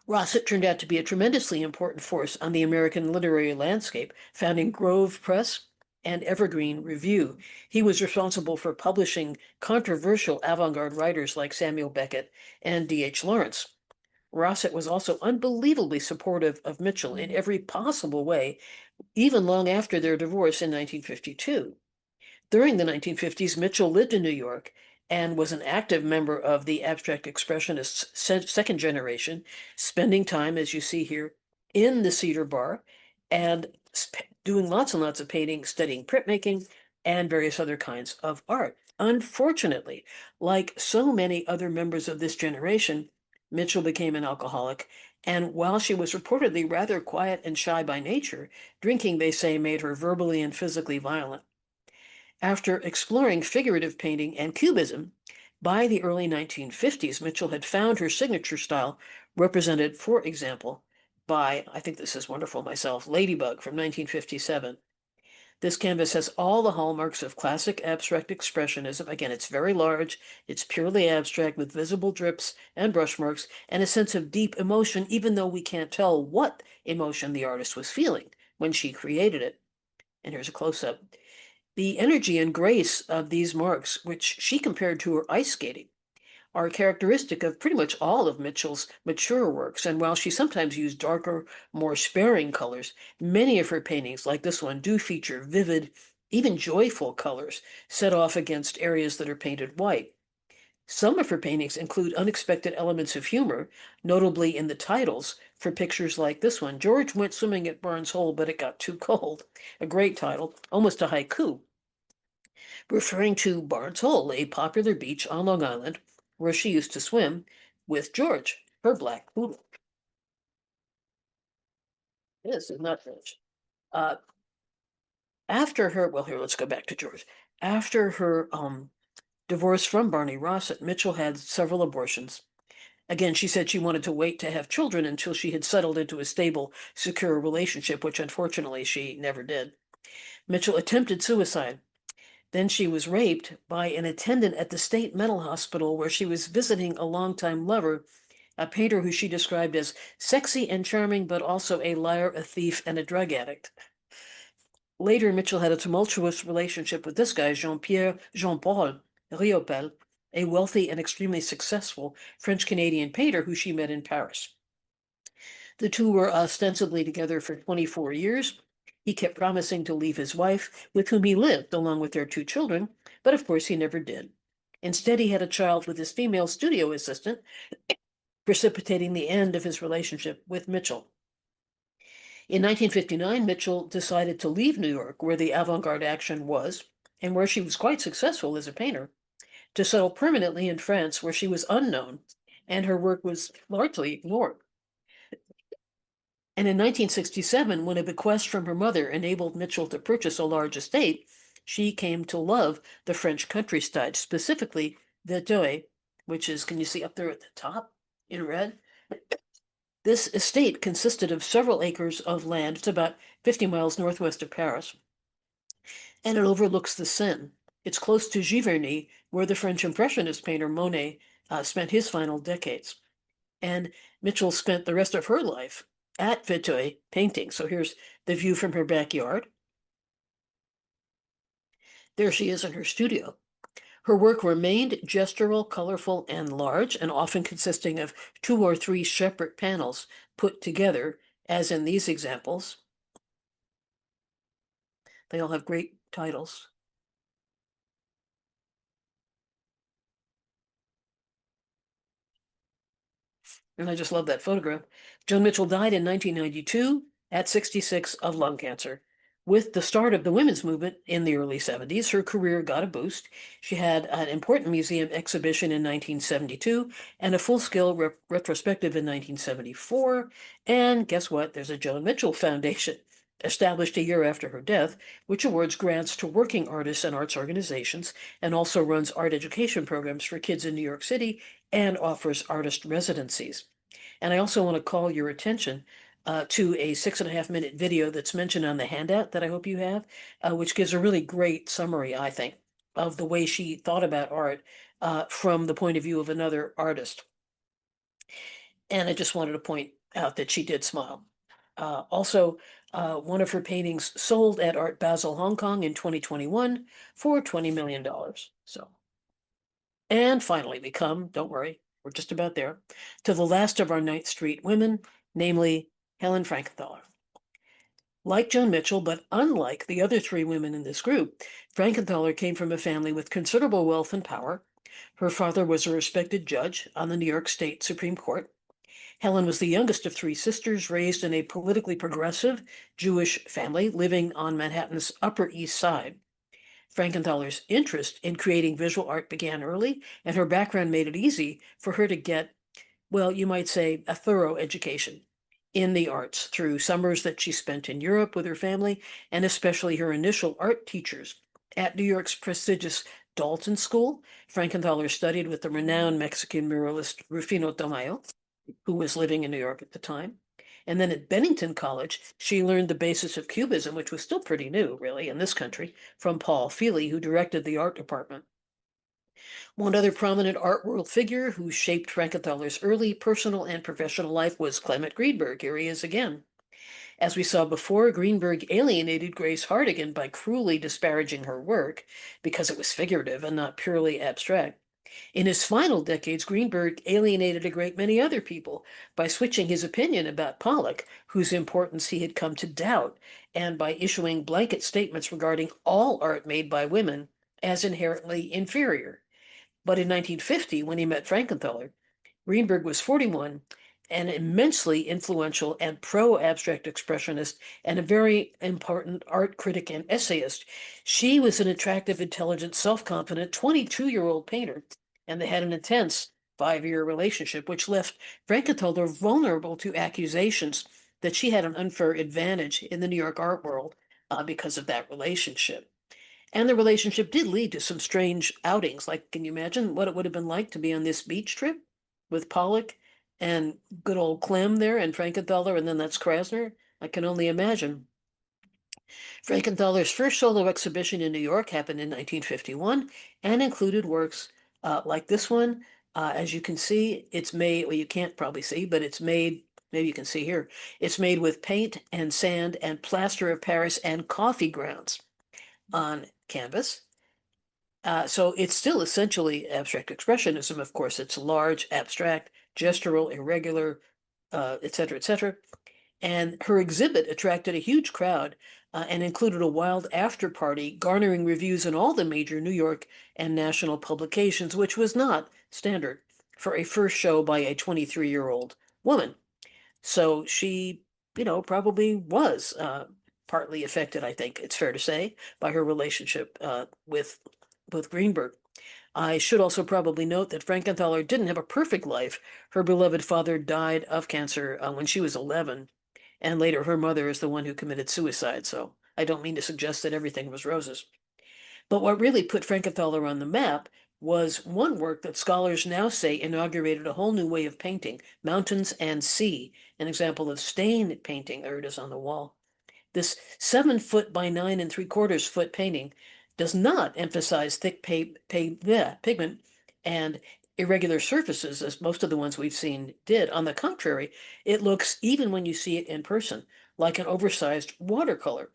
Rossett turned out to be a tremendously important force on the American literary landscape, founding Grove Press and Evergreen Review. He was responsible for publishing controversial avant-garde writers like Samuel Beckett and D.H. Lawrence. Rossett was also unbelievably supportive of Mitchell in every possible way, even long after their divorce in 1952. During the 1950s, Mitchell lived in New York and was an active member of the Abstract Expressionists' second generation, spending time, as you see here, in the Cedar Bar and doing lots and lots of painting, studying printmaking, and various other kinds of art. Unfortunately, like so many other members of this generation, Mitchell became an alcoholic, and while she was reportedly rather quiet and shy by nature, drinking, they say, made her verbally and physically violent. After exploring figurative painting and cubism, by the early 1950s, Mitchell had found her signature style, represented, for example, by, I think this is wonderful myself, Ladybug from 1957. This canvas has all the hallmarks of classic abstract expressionism. Again, it's very large, it's purely abstract with visible drips and brush marks and a sense of deep emotion, even though we can't tell what emotion the artist was feeling when she created it. And here's a close-up. The energy and grace of these marks, which she compared to her ice skating, are characteristic of pretty much all of Mitchell's mature works, and while she sometimes used darker, more sparing colors, many of her paintings, like this one, do feature vivid, even joyful colors set off against areas that are painted white. Some of her paintings include unexpected elements of humor, notably in the titles for pictures like this one, George Went Swimming at Barnes Hole, but it got too cold. A great title, almost a haiku, referring to Barnes Hole, a popular beach on Long Island where she used to swim with George, her black poodle. This is not George. After her, well, here, let's go back to George. After her divorce from Barney Rossett, Mitchell had several abortions. Again, she said she wanted to wait to have children until she had settled into a stable, secure relationship, which unfortunately she never did. Mitchell attempted suicide. Then she was raped by an attendant at the state mental hospital where she was visiting a longtime lover, a painter who she described as sexy and charming, but also a liar, a thief, and a drug addict. Later, Mitchell had a tumultuous relationship with this guy, Jean-Paul Riopel, a wealthy and extremely successful French-Canadian painter who she met in Paris. The two were ostensibly together for 24 years. He kept promising to leave his wife, with whom he lived, along with their two children, but of course he never did. Instead, he had a child with his female studio assistant, precipitating the end of his relationship with Mitchell. In 1959, Mitchell decided to leave New York, where the avant-garde action was, and where she was quite successful as a painter, to settle permanently in France, where she was unknown, and her work was largely ignored. And in 1967, when a bequest from her mother enabled Mitchell to purchase a large estate, she came to love the French countryside, specifically Vitoy, which is, can you see up there at the top in red? This estate consisted of several acres of land. It's about 50 miles northwest of Paris, and it overlooks the Seine. It's close to Giverny, where the French Impressionist painter Monet spent his final decades. And Mitchell spent the rest of her life at Vitoy painting. So here's the view from her backyard. There she is in her studio. Her work remained gestural, colorful, and large, and often consisting of 2 or 3 separate panels put together, as in these examples. They all have great titles. And I just love that photograph. Joan Mitchell died in 1992 at 66 of lung cancer. With the start of the women's movement in the early 70s, her career got a boost. She had an important museum exhibition in 1972 and a full-scale retrospective in 1974. And guess what? There's a Joan Mitchell Foundation, established a year after her death, which awards grants to working artists and arts organizations and also runs art education programs for kids in New York City and offers artist residencies. And I also want to call your attention to a 6.5 minute video that's mentioned on the handout that I hope you have, which gives a really great summary, I think, of the way she thought about art from the point of view of another artist. And I just wanted to point out that she did smile. Also, one of her paintings sold at Art Basel Hong Kong in 2021 for $20 million. So, and finally, we come, don't worry, we're just about there, to the last of our Nith Street women, namely Helen Frankenthaler. Like Joan Mitchell, but unlike the other three women in this group, Frankenthaler came from a family with considerable wealth and power. Her father was a respected judge on the New York State Supreme Court. Helen was the youngest of three sisters, raised in a politically progressive Jewish family living on Manhattan's Upper East Side. Frankenthaler's interest in creating visual art began early, and her background made it easy for her to get, well, you might say, a thorough education in the arts through summers that she spent in Europe with her family, and especially her initial art teachers at New York's prestigious Dalton School. Frankenthaler studied with the renowned Mexican muralist Rufino Tamayo, who was living in New York at the time. And then at Bennington College, she learned the basis of Cubism, which was still pretty new, really, in this country, from Paul Feely, who directed the art department. One other prominent art world figure who shaped Frankenthaler's early personal and professional life was Clement Greenberg. Here he is again. As we saw before, Greenberg alienated Grace Hardigan by cruelly disparaging her work because it was figurative and not purely abstract. In his final decades, Greenberg alienated a great many other people by switching his opinion about Pollock, whose importance he had come to doubt, and by issuing blanket statements regarding all art made by women as inherently inferior. But in 1950, when he met Frankenthaler, Greenberg was 41, an immensely influential and pro-abstract expressionist, and a very important art critic and essayist. She was an attractive, intelligent, self-confident 22-year-old painter, and they had an intense 5-year relationship, which left Frankenthaler vulnerable to accusations that she had an unfair advantage in the New York art world because of that relationship. And the relationship did lead to some strange outings. Like, can you imagine what it would have been like to be on this beach trip with Pollock and good old Clem there and Frankenthaler, and then that's Krasner? I can only imagine. Frankenthaler's first solo exhibition in New York happened in 1951 and included works like this one. As you can see, it's made, well, you can't probably see, but it's made, maybe you can see here, it's made with paint and sand and plaster of Paris and coffee grounds on canvas. So it's still essentially abstract expressionism. Of course, it's large, abstract, gestural, irregular, et cetera, et cetera. And her exhibit attracted a huge crowd and included a wild after party, garnering reviews in all the major New York and national publications, which was not standard for a first show by a 23-year-old woman. So she, probably was partly affected, I think it's fair to say, by her relationship with Greenberg. I should also probably note that Frankenthaler didn't have a perfect life. Her beloved father died of cancer when she was 11, and later her mother is the one who committed suicide, so I don't mean to suggest that everything was roses. But what really put Frankenthaler on the map was one work that scholars now say inaugurated a whole new way of painting, Mountains and Sea, an example of stain painting. There it is on the wall. This 7 foot by 9 3/4 foot painting does not emphasize thick pigment and irregular surfaces as most of the ones we've seen did. On the contrary, it looks, even when you see it in person, like an oversized watercolor.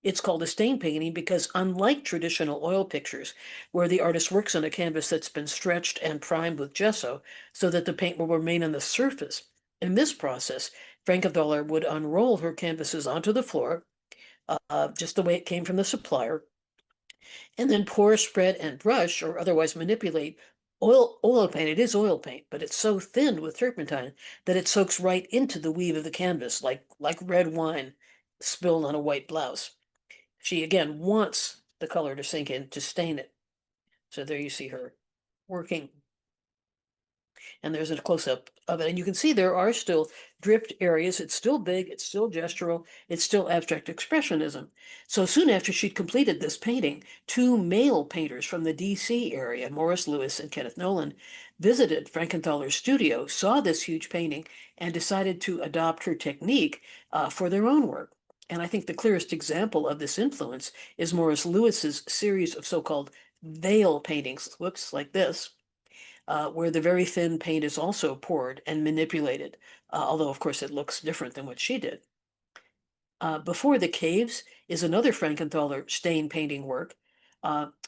It's called a stain painting because, unlike traditional oil pictures, where the artist works on a canvas that's been stretched and primed with gesso so that the paint will remain on the surface, in this process, Frankenthaler would unroll her canvases onto the floor, just the way it came from the supplier, and then pour, spread, and brush, or otherwise manipulate Oil paint, it is oil paint, but it's so thin with turpentine that it soaks right into the weave of the canvas, like red wine spilled on a white blouse. She again wants the color to sink in to stain it. So there you see her working. And there's a close-up of it. And you can see there are still dripped areas. It's still big, it's still gestural, it's still abstract expressionism. So soon after she'd completed this painting, two male painters from the DC area, Morris Lewis and Kenneth Nolan, visited Frankenthaler's studio, saw this huge painting, and decided to adopt her technique for their own work. And I think the clearest example of this influence is Morris Lewis's series of so-called veil paintings, whoops, like this, where the very thin paint is also poured and manipulated, although of course it looks different than what she did. Before the Caves is another Frankenthaler stain painting work,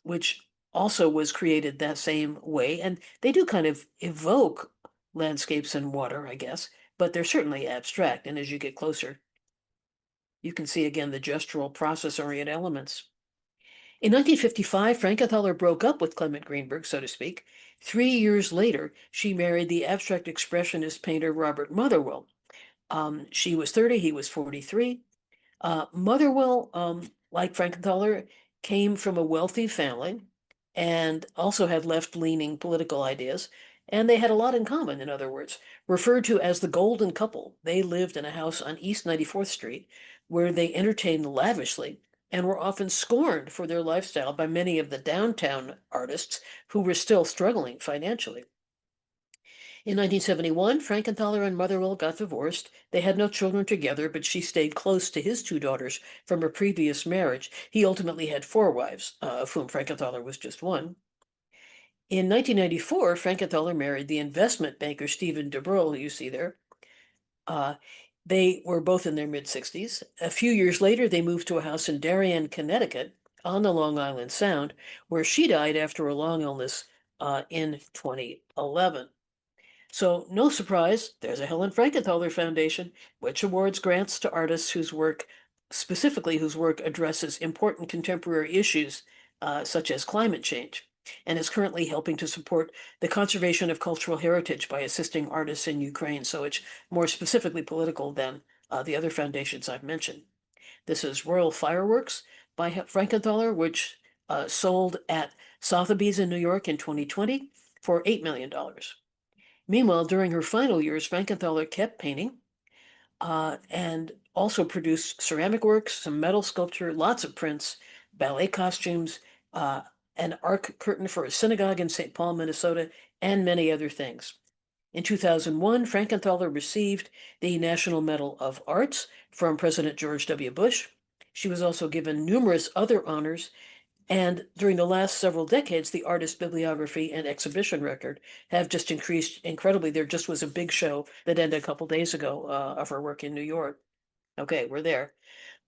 which also was created that same way, and they do kind of evoke landscapes and water, I guess, but they're certainly abstract, and as you get closer, you can see again the gestural process-oriented elements. In 1955, Frankenthaler broke up with Clement Greenberg, so to speak. 3 years later, she married the abstract expressionist painter Robert Motherwell. She was 30, he was 43. Motherwell, like Frankenthaler, came from a wealthy family and also had left-leaning political ideas, and they had a lot in common, in other words. Referred to as the Golden Couple, they lived in a house on East 94th Street where they entertained lavishly and were often scorned for their lifestyle by many of the downtown artists who were still struggling financially. In 1971, Frankenthaler and Motherwell got divorced. They had no children together, but she stayed close to his two daughters from a previous marriage. He ultimately had four wives, of whom Frankenthaler was just one. In 1994, Frankenthaler married the investment banker Stephen DeBrule, who you see there. They were both in their mid-60s. A few years later, they moved to a house in Darien, Connecticut, on the Long Island Sound, where she died after a long illness in 2011. So, no surprise, there's a Helen Frankenthaler Foundation, which awards grants to artists specifically whose work addresses important contemporary issues, such as climate change, and is currently helping to support the conservation of cultural heritage by assisting artists in Ukraine. So it's more specifically political than the other foundations I've mentioned. This is Royal Fireworks by Frankenthaler, which sold at Sotheby's in New York in 2020 for $8 million. Meanwhile, during her final years, Frankenthaler kept painting and also produced ceramic works, some metal sculpture, lots of prints, ballet costumes, an arc curtain for a synagogue in St. Paul, Minnesota, and many other things. In 2001, Frankenthaler received the National Medal of Arts from President George W. Bush. She was also given numerous other honors, and during the last several decades, the artist bibliography and exhibition record have just increased incredibly. There just was a big show that ended a couple days ago of her work in New York. Okay, we're there.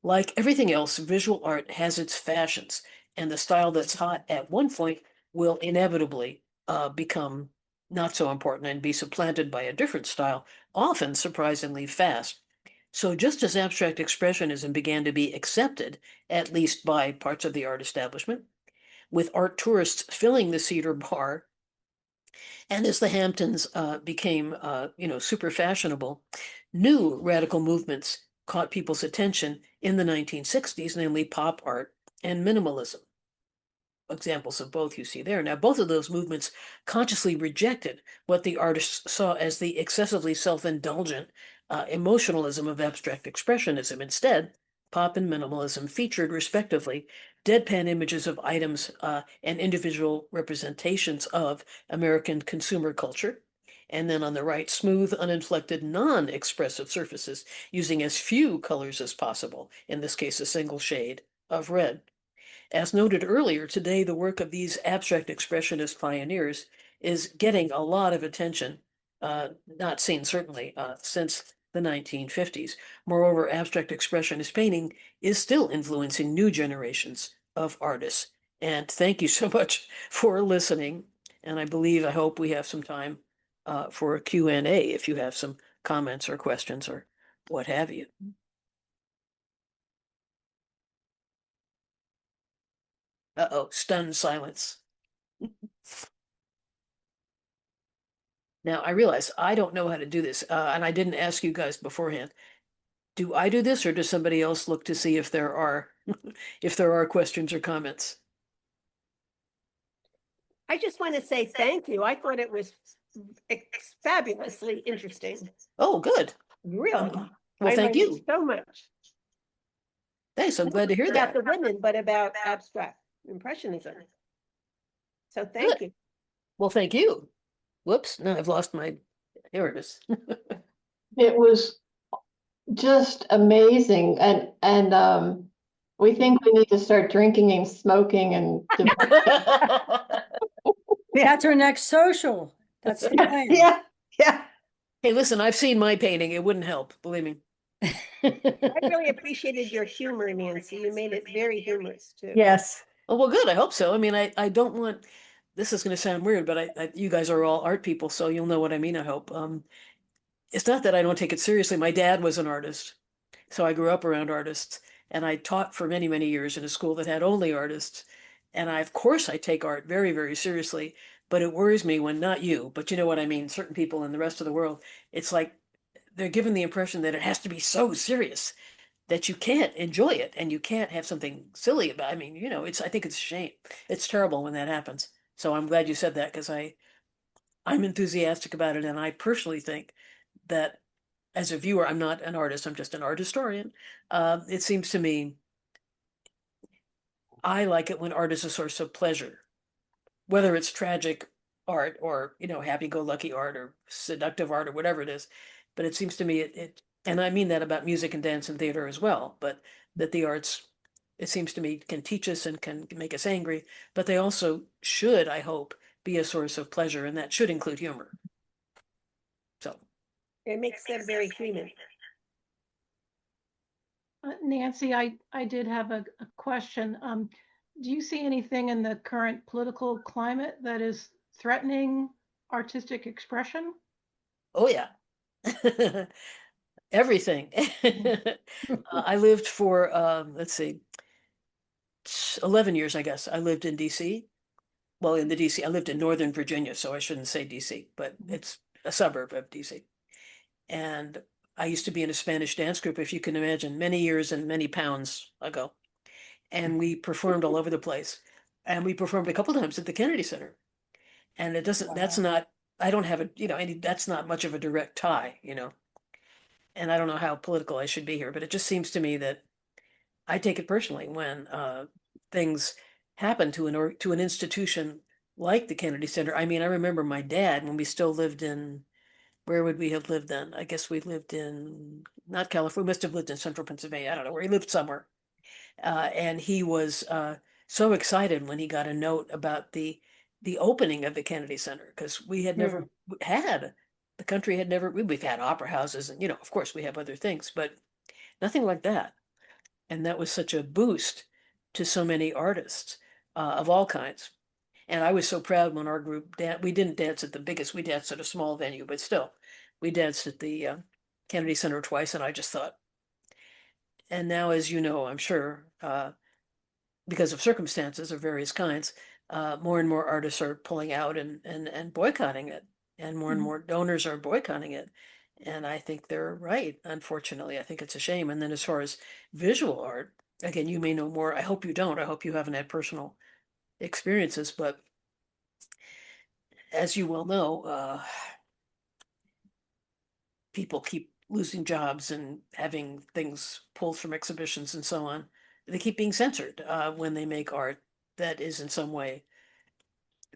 Like everything else, visual art has its fashions, and the style that's hot at one point will inevitably become not so important and be supplanted by a different style, often surprisingly fast. So just as abstract expressionism began to be accepted, at least by parts of the art establishment, with art tourists filling the Cedar Bar, and as the Hamptons became, super fashionable, new radical movements caught people's attention in the 1960s, namely pop art and minimalism. Examples of both you see there. Now, both of those movements consciously rejected what the artists saw as the excessively self-indulgent emotionalism of abstract expressionism. Instead, pop and minimalism featured, respectively, deadpan images of items and individual representations of American consumer culture. And then on the right, smooth, uninflected, non-expressive surfaces using as few colors as possible, in this case, a single shade of red. As noted earlier, today the work of these abstract expressionist pioneers is getting a lot of attention, not seen certainly since the 1950s. Moreover, abstract expressionist painting is still influencing new generations of artists. And thank you so much for listening. And I hope we have some time for a Q&A if you have some comments or questions or what have you. Uh-oh, stunned silence. Now, I realize I don't know how to do this, and I didn't ask you guys beforehand. Do I do this, or does somebody else look to see if there are if there are questions or comments? I just want to say thank you. I thought it was fabulously interesting. Oh, good. Really. Well, I thank learned you. so much. Thanks. I'm glad to hear About that. the women, but about abstract impressionism. So thank you. Well, thank you. Whoops, no, I've lost my, here it is. It was just amazing, and we think we need to start drinking and smoking and That's our next social. That's the plan. Yeah, yeah. Hey, listen, I've seen my painting. It wouldn't help, believe me. I really appreciated your humor, Nancy. You made it very humorous too. Yes. Oh, well, good. I hope so. I mean, I don't want, this is going to sound weird, but you guys are all art people, so you'll know what I mean, I hope. It's not that I don't take it seriously. My dad was an artist, so I grew up around artists, and I taught for many, many years in a school that had only artists. And of course, I take art very, very seriously, but it worries me when not you, but you know what I mean, certain people in the rest of the world, it's like they're given the impression that it has to be so serious that you can't enjoy it and you can't have something silly about it. I mean, I think it's a shame. It's terrible when that happens. So I'm glad you said that because I'm enthusiastic about it, and I personally think that as a viewer, I'm not an artist, I'm just an art historian. It seems to me I like it when art is a source of pleasure, whether it's tragic art or, happy-go-lucky art or seductive art or whatever it is. But it seems to me and I mean that about music and dance and theater as well, but that the arts, it seems to me, can teach us and can make us angry, but they also should, I hope, be a source of pleasure, and that should include humor. So, It makes them very human. Nancy, I did have a question. Do you see anything in the current political climate that is threatening artistic expression? oh yeah. Everything. I lived for, let's see, 11 years, I guess. I lived in DC. Well, in the DC, I lived in Northern Virginia, so I shouldn't say DC, but it's a suburb of DC. And I used to be in a Spanish dance group, if you can imagine, many years and many pounds ago. And we performed all over the place. And we performed a couple times at the Kennedy Center. And it doesn't, that's not, I don't have that's not much of a direct tie, And I don't know how political I should be here, but it just seems to me that I take it personally when things happen to an institution like the Kennedy Center. I mean, I remember my dad when we still lived in, where would we have lived then? I guess we lived in, not California, we must have lived in central Pennsylvania. I don't know where he lived somewhere. And he was so excited when he got a note about the opening of the Kennedy Center, because we had never had, the country had never, we've had opera houses and, of course we have other things, but nothing like that. And that was such a boost to so many artists of all kinds. And I was so proud when our group we didn't dance at the biggest, we danced at a small venue, but still, we danced at the Kennedy Center twice, and I just thought, and now, as you know, I'm sure, because of circumstances of various kinds, more and more artists are pulling out and boycotting it, and more donors are boycotting it. And I think they're right, unfortunately. I think it's a shame. And then as far as visual art, again, you may know more. I hope you don't. I hope you haven't had personal experiences, but as you well know, people keep losing jobs and having things pulled from exhibitions and so on. They keep being censored when they make art that is in some way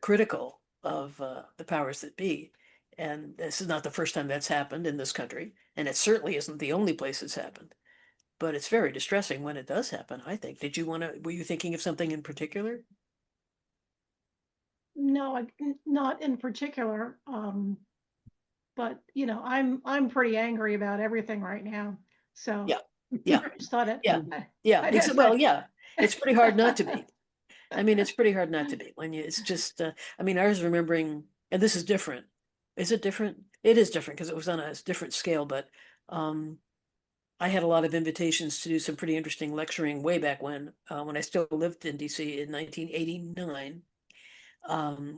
critical of the powers that be. And this is not the first time that's happened in this country, and it certainly isn't the only place it's happened. But it's very distressing when it does happen, I think. Were you thinking of something in particular? No, not in particular. But I'm pretty angry about everything right now. So Yeah. Yeah. I just thought it. Yeah. Yeah. Well, yeah, it's pretty hard not to be. I mean, it's pretty hard not to be when it's just, I mean, I was remembering, and this is different. Is it different? It is different because it was on a different scale, but I had a lot of invitations to do some pretty interesting lecturing way back when I still lived in DC in 1989.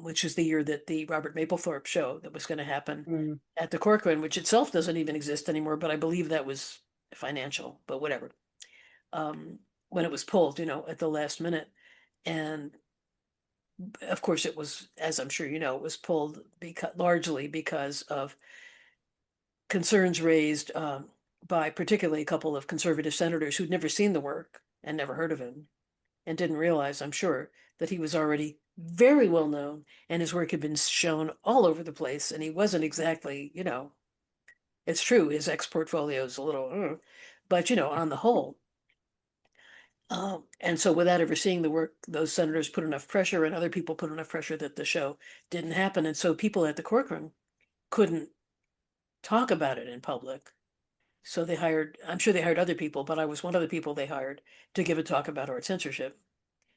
which is the year that the Robert Mapplethorpe show that was going to happen Mm. at the Corcoran, which itself doesn't even exist anymore, but I believe that was financial, but whatever. When it was pulled, at the last minute. And of course, it was, as I'm sure you know, it was pulled largely because of concerns raised by particularly a couple of conservative senators who'd never seen the work and never heard of him and didn't realize, I'm sure, that he was already very well known and his work had been shown all over the place. And he wasn't exactly, it's true, his ex portfolio is a little, but, on the whole. And so without ever seeing the work, those senators put enough pressure and other people put enough pressure that the show didn't happen. And so people at the Corcoran couldn't talk about it in public. So I'm sure they hired other people, but I was one of the people they hired to give a talk about art censorship.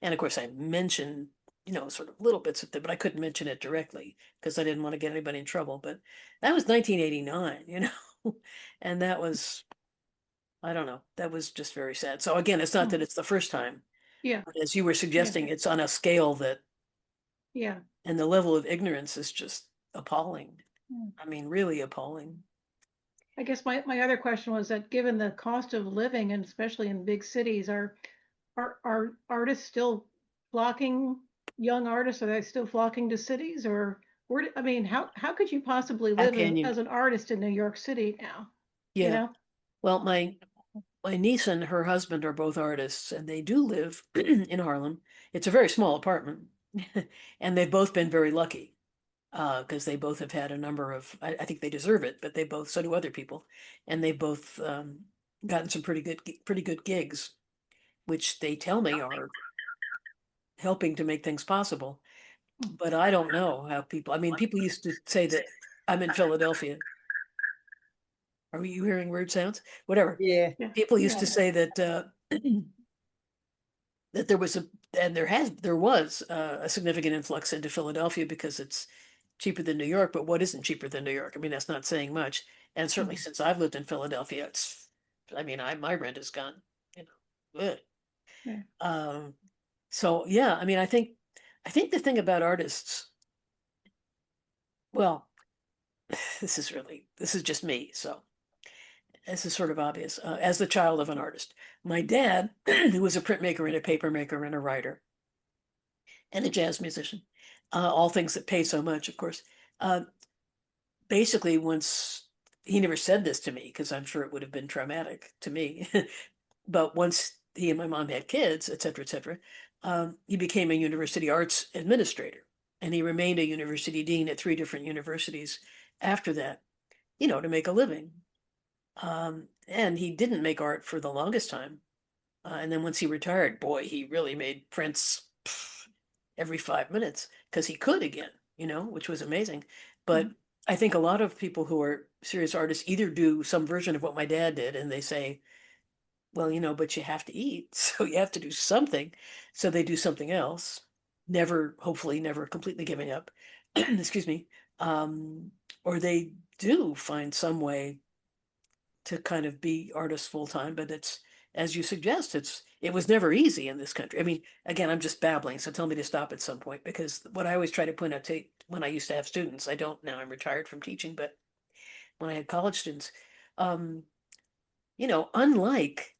And of course I mentioned, sort of little bits of it, but I couldn't mention it directly because I didn't want to get anybody in trouble. But that was 1989, and that was, I don't know, that was just very sad. So again, it's not that it's the first time, Yeah, but as you were suggesting, it's on a scale that, yeah. and the level of ignorance is just appalling. Mm. I mean, really appalling. I guess my other question was that given the cost of living, and especially in big cities, are artists still flocking, young artists, are they still flocking to cities? Or I mean, how could you possibly How live can you? as an artist in New York City now? You Yeah. know? Well, my niece and her husband are both artists, and they do live in Harlem. It's a very small apartment, and they've both been very lucky because they both have had a number of. I think they deserve it, but they both, so do other people, and they both gotten some pretty good gigs, which they tell me are helping to make things possible. But I don't know how people. I mean, people used to say that I'm in Philadelphia. Are you hearing weird sounds? Whatever. Yeah. Yeah. People used to say that that there was there was a significant influx into Philadelphia because it's cheaper than New York. But what isn't cheaper than New York? I mean, that's not saying much. And certainly since I've lived in Philadelphia, I mean, my rent has gone, ugh. Yeah. So yeah, I mean, I think the thing about artists, well, this is just me, so this is sort of obvious. As the child of an artist, my dad, who was a printmaker and a papermaker and a writer and a jazz musician, all things that pay so much, of course. Basically, once he never said this to me because I'm sure it would have been traumatic to me, but once he and my mom had kids, et cetera, he became a university arts administrator, and he remained a university dean at 3 different universities after that, to make a living. And he didn't make art for the longest time. And then once he retired, boy, he really made prints every 5 minutes because he could again, which was amazing. But I think a lot of people who are serious artists either do some version of what my dad did and they say, well, but you have to eat, so you have to do something. So they do something else, hopefully never completely giving up. Excuse me. Or they do find some way to kind of be artists full time, but it's, as you suggest, it was never easy in this country. I mean, again, I'm just babbling, so tell me to stop at some point because what I always try to point out to when I used to have students, I don't now, I'm retired from teaching, but when I had college students, unlike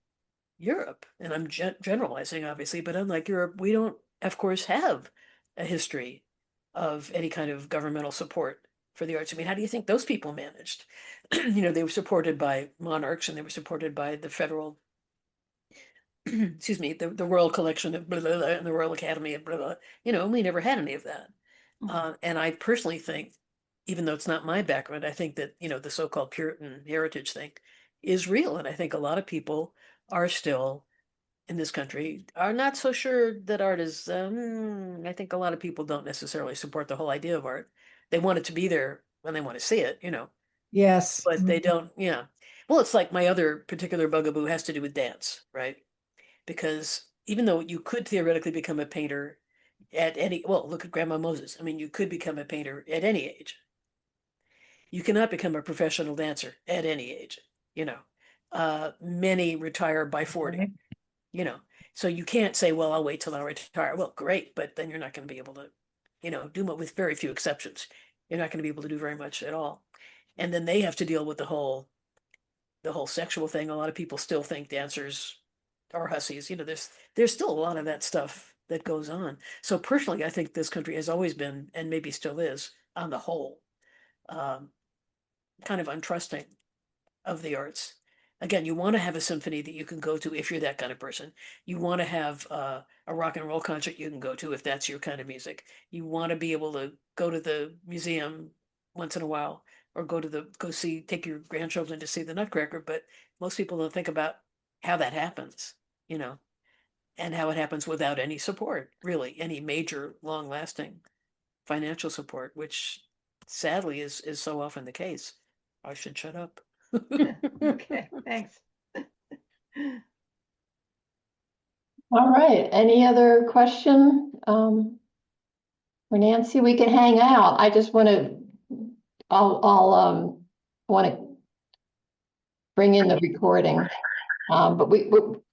Europe, and I'm generalizing obviously, but unlike Europe, we don't, of course, have a history of any kind of governmental support for the arts. I mean, how do you think those people managed? They were supported by monarchs and they were supported by the federal, excuse me, the Royal Collection of blah, blah, blah, and the Royal Academy of blah, blah. We never had any of that. And I personally think, even though it's not my background, I think that, the so-called Puritan heritage thing is real. And I think a lot of people are still in this country are not so sure that art is, I think a lot of people don't necessarily support the whole idea of art. They want it to be there when they want to see it, Yes. but they don't, yeah. Well, it's like my other particular bugaboo has to do with dance, right? Because even though you could theoretically become a painter well, look at Grandma Moses. I mean, you could become a painter at any age. You cannot become a professional dancer at any age, you know. Many retire by 40, So you can't say, well, I'll wait till I retire. Well, great, but then you're not going to be able to with very few exceptions. You're not going to be able to do very much at all. And then they have to deal with the whole sexual thing. A lot of people still think dancers are hussies. There's still a lot of that stuff that goes on. So personally, I think this country has always been, and maybe still is, on the whole, kind of untrusting of the arts. Again, you want to have a symphony that you can go to if you're that kind of person. You want to have a rock and roll concert you can go to if that's your kind of music. You want to be able to go to the museum once in a while, or take your grandchildren to see the Nutcracker. But most people don't think about how that happens, and how it happens without any support, really, any major, long-lasting financial support, which sadly is so often the case. I should shut up. Okay, thanks. All right, any other question? For Nancy, we can hang out. I just I'll want to bring in the recording. But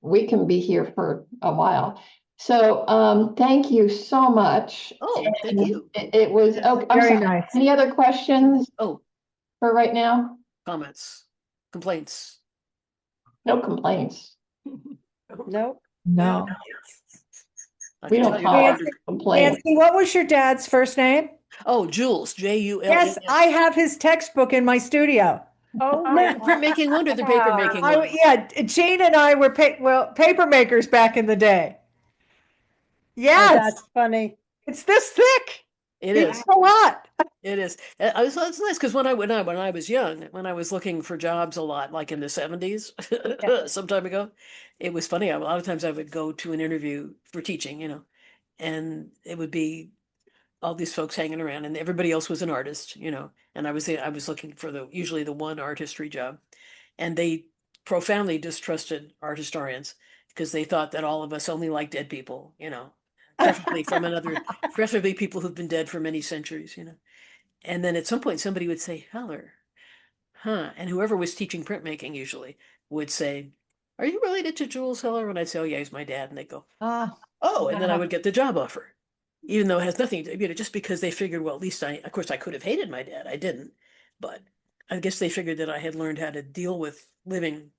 we can be here for a while. So thank you so much. Oh, thank you. It was, oh, I'm Very sorry. nice. Any other questions Oh, for right now? comments, complaints. No complaints. Nope. No. I We can don't tell you call no it under- complaints. Nancy, what was your dad's first name? Oh, Jules, Jules. Yes, I have his textbook in my studio. Oh, Printmaking one or the paper making one? Yeah, Jane and I were paper makers back in the day. Yes, that's funny. it's this thick. It It's is. a lot. It is. It's nice because when I was young, when I was looking for jobs a lot, like in the 70s, some time ago, it was funny. A lot of times I would go to an interview for teaching, and it would be all these folks hanging around, and everybody else was an artist, and I was looking for usually the one art history job, and they profoundly distrusted art historians because they thought that all of us only liked dead people, preferably people who've been dead for many centuries, And then at some point somebody would say, Heller, huh? And whoever was teaching printmaking usually would say, are you related to Jules Heller? And I'd say, oh yeah, he's my dad. And they'd go, oh, and then I would get the job offer, even though it has nothing to, just because they figured, well, at least of course I could have hated my dad. I didn't, but I guess they figured that I had learned how to deal with living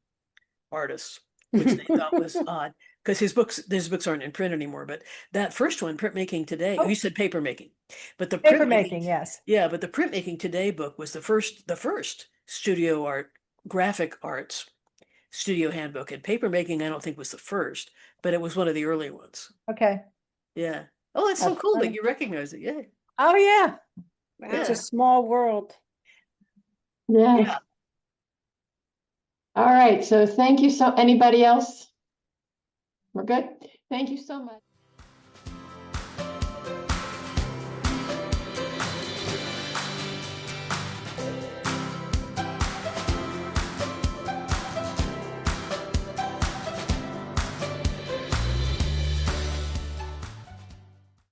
artists, which they thought was odd because his books aren't in print anymore. But that first one, Printmaking Today, you said paper making, but the Paper making, yes. Yeah, but the Printmaking Today book was the first studio art, graphic arts studio handbook, and paper making I don't think was the first, but it was one of the early ones. Okay. Yeah. Oh, it's so That's cool funny. that you recognize it. Yeah. Oh, yeah. It's Yeah. a small world. Yeah. Yeah. All right, so thank you. So anybody else? We're good? Thank you so much.